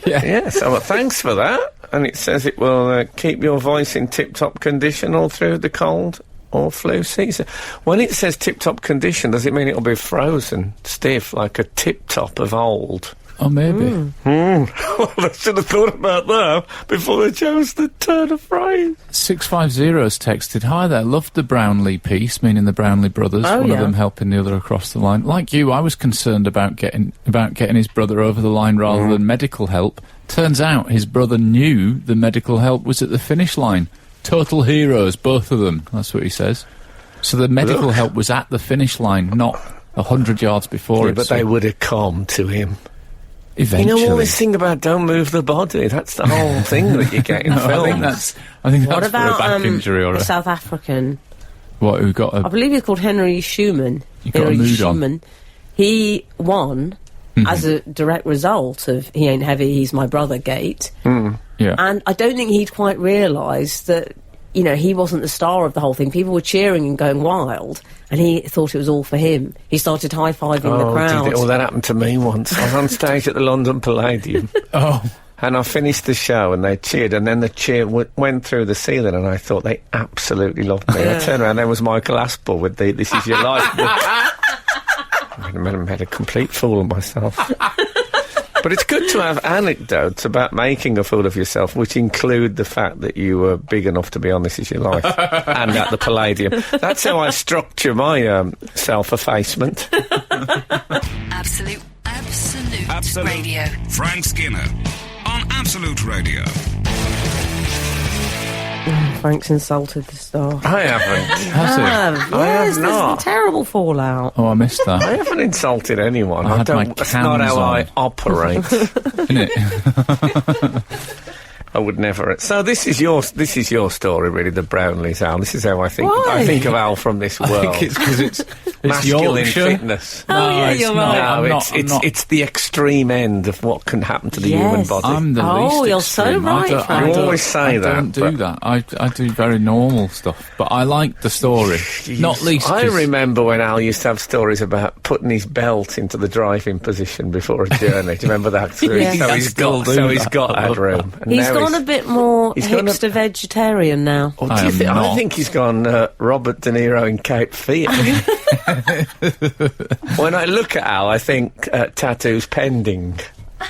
Yeah, so thanks for that. And it says it will keep your voice in tip-top condition all through the cold or flu season. When it says tip-top condition, does it mean it'll be frozen, stiff, like a tip-top of old? Oh, maybe. Well, I should have thought about that before I chose the turn of phrase. 650's texted, "Hi there, loved the Brownlee piece," meaning the Brownlee brothers, Oh, one yeah. of them helping the other across the line. Like you, I was concerned about getting his brother over the line rather than medical help. Turns out his brother knew the medical help was at the finish line. Total heroes, both of them. That's what he says. So the medical help was at the finish line, not 100 yards before Yeah, it. but so they would have come to him. eventually. You know all this thing about don't move the body? That's the whole thing that you get in No, films. I think What that's for a about back injury or the a South African? what? Who got I a? believe he's called Henry Schumann. You got a Henry mood on. Schumann. He won as a direct result of "He Ain't Heavy, He's My Brother" gate. Yeah. And I don't think he'd quite realised that, you know, he wasn't the star of the whole thing. People were cheering and going wild, and he thought it was all for him. He started high-fiving the crowd. Did it? Oh, that happened to me once. I was on stage at the London Palladium. Oh. And I finished the show and they cheered, and then the cheer went through the ceiling, and I thought they absolutely loved me. I turned around, there was Michael Aspel with the "This Is Your Life" book. I made a complete fool of myself. But it's good to have anecdotes about making a fool of yourself, which include the fact that you were big enough to be on This Is Your Life and at the Palladium. That's how I structure my self-effacement. Absolute Radio. Frank Skinner on Absolute Radio. Frank's insulted the star. I haven't. Has it? Yes, have there's not. a terrible fallout. Oh, I missed that. I haven't insulted anyone. I had my That's not cans how I on. operate. Innit? I would never. So this is your story, really, the Brownlee's Al. This is how I think. Why? I think of Al from this I world. think it's because it's Masculine Yorkshire. fitness. Oh, yeah, it's you're not. right. I'm No, not- it's the extreme end of what can happen to the human Yes. body. I'm the Oh, least you're so extreme. right, I Frank. You always say I that, don't do but- that. I do very normal stuff, but I like the story. Not least. I 'cause- remember when Al used to have stories about putting his belt into the driving position before a journey. Do you remember that? Yes. So I he's still got, do so he's that. got I love headroom. And He's now gone a bit more he's gone a- hipster vegetarian now. Oh, I am I not. think he's gone Robert De Niro in Cape Fear. When I look at Al, I think tattoos pending.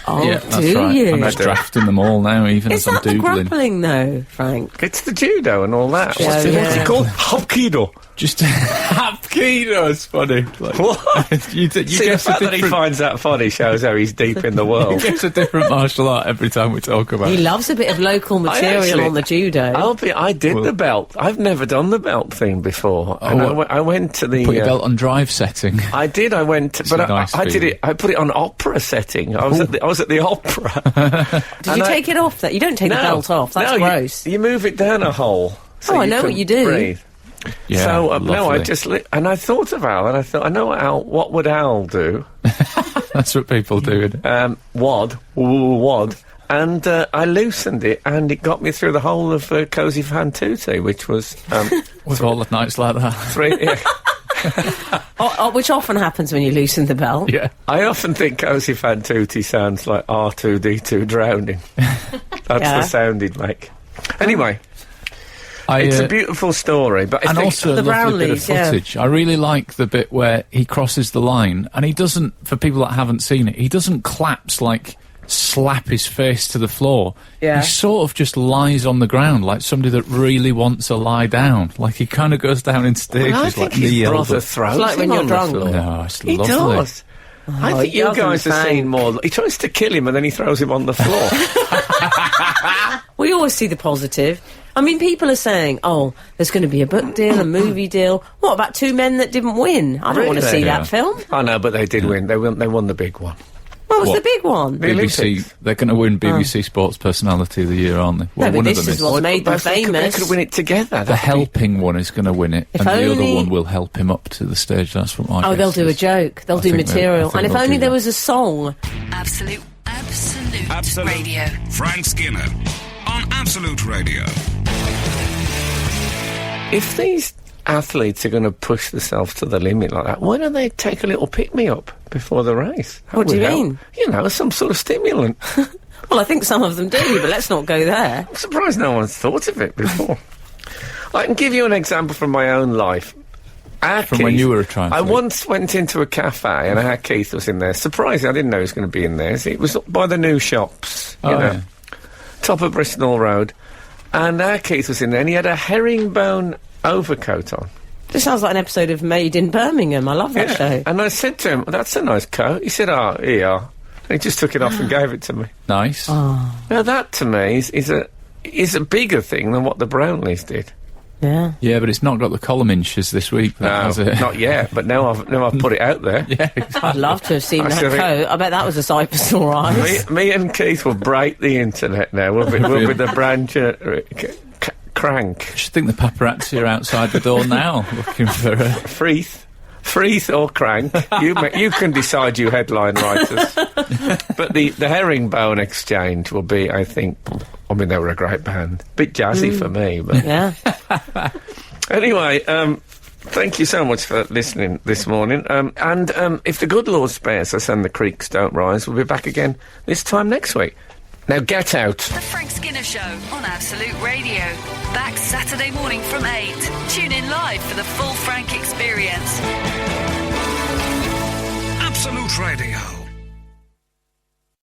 Oh, yeah, that's do right. you? I'm just drafting them all now, even Is as I'm that the doodling. grappling, though, Frank? It's the judo and all that. Yeah, What's yeah. it called? Hapkido. Just Hapkido is funny. Like, What? you See, the guess a fact that he different. finds that funny shows how he's deep in the He world. gets a different martial art every time we talk about He it. loves a bit of local material actually- on the judo. I did the belt. I've never done the belt thing before. And I went to the... Put your belt on drive setting. I did. I went, to, but a nice I did feeling. it. I put it on opera setting. I was at the opera. Did you take it off? That you don't take the belt off. That's no, gross. You move it down a hole. So Oh, I know can what you do. Breathe. Yeah, So no, I lovely. just and I thought of Al, and I thought I know what would Al do? That's what people do. Isn't it? Wad. And I loosened it, and it got me through the whole of Cozy Fan Tutti, which was With all the nights like that. 3. Yeah. Which often happens when you loosen the belt. Yeah. I often think Cozy Fan Tutti sounds like R2D2 drowning. That's Yeah. the sound he'd make. Anyway, I, it's a beautiful story, but I and think also a The lovely bit of Brownlees, yeah. footage. I really like the bit where he crosses the line, and he doesn't, for people that haven't seen it, he doesn't collapse, like slap his face to the floor. Yeah. He sort of just lies on the ground like somebody that really wants to lie down. Like he kind of goes down in stages, I think like his knee brother elbow. throws It's like him when you're on the drunk. floor. No, it's He lovely. does. I think he you doesn't, guys have Frank. seen more. He tries to kill him and then he throws him on the floor. We always see the positive. I mean, people are saying, oh, there's going to be a book deal, a movie deal. What about Two Men That Didn't Win? I don't want to Really? see Yeah. that film. I know, but they did win. They won the big one. What was What? the big one? The BBC, Olympics. they're going to win BBC Sports Personality of the Year, aren't they? Well, No, but one of this them is what's made them But they famous. could win it together. The helping one is going to win it, If and the other only- one will help him up to the stage. That's what my Oh, guess they'll do a is. joke. They'll I do think they- material. I think And if they'll only do there that. was a song. Absolute Absolute Radio. Frank Skinner on Absolute Radio. If these athletes are going to push themselves to the limit like that, why don't they take a little pick-me-up before the race? That What do would you help. mean? You know, some sort of stimulant. Well, I think some of them do, but let's not go there. I'm surprised no one's thought of it before. I can give you an example from my own life. From when you were a triathlete. I once went into a cafe and our Keith was in there. Surprisingly, I didn't know he was going to be in there. It was by the new shops, you Oh, know, yeah. top of Bristol Road. And our Keith was in there and he had a herringbone overcoat on. This sounds like an episode of Made in Birmingham. I love that show. And I said to him, that's a nice coat. He said, oh, here you are. And he just took it off and gave it to me. Nice. Oh. Now that to me is a bigger thing than what the Brownlees did. Yeah. Yeah, but it's not got the column inches this week. That has it. Not yet, but now I've put it out there. Yeah, exactly. I'd love to have seen I that should think- coat. I bet that was a sight for sore eyes. Me and Keith will break the internet now. We'll be the branch crank. I should think the paparazzi are outside the door now, looking for a... Freeth or crank. You can decide, you headline writers. But the Herringbone Exchange will be, I think. I mean, they were a great band. Bit jazzy for me, but Yeah. anyway. Thank you so much for listening this morning. And if the good Lord spares us and the creeks don't rise, we'll be back again this time next week. Now get out. The Frank Skinner Show on Absolute Radio. Back Saturday morning from 8. Tune in live for the full Frank experience.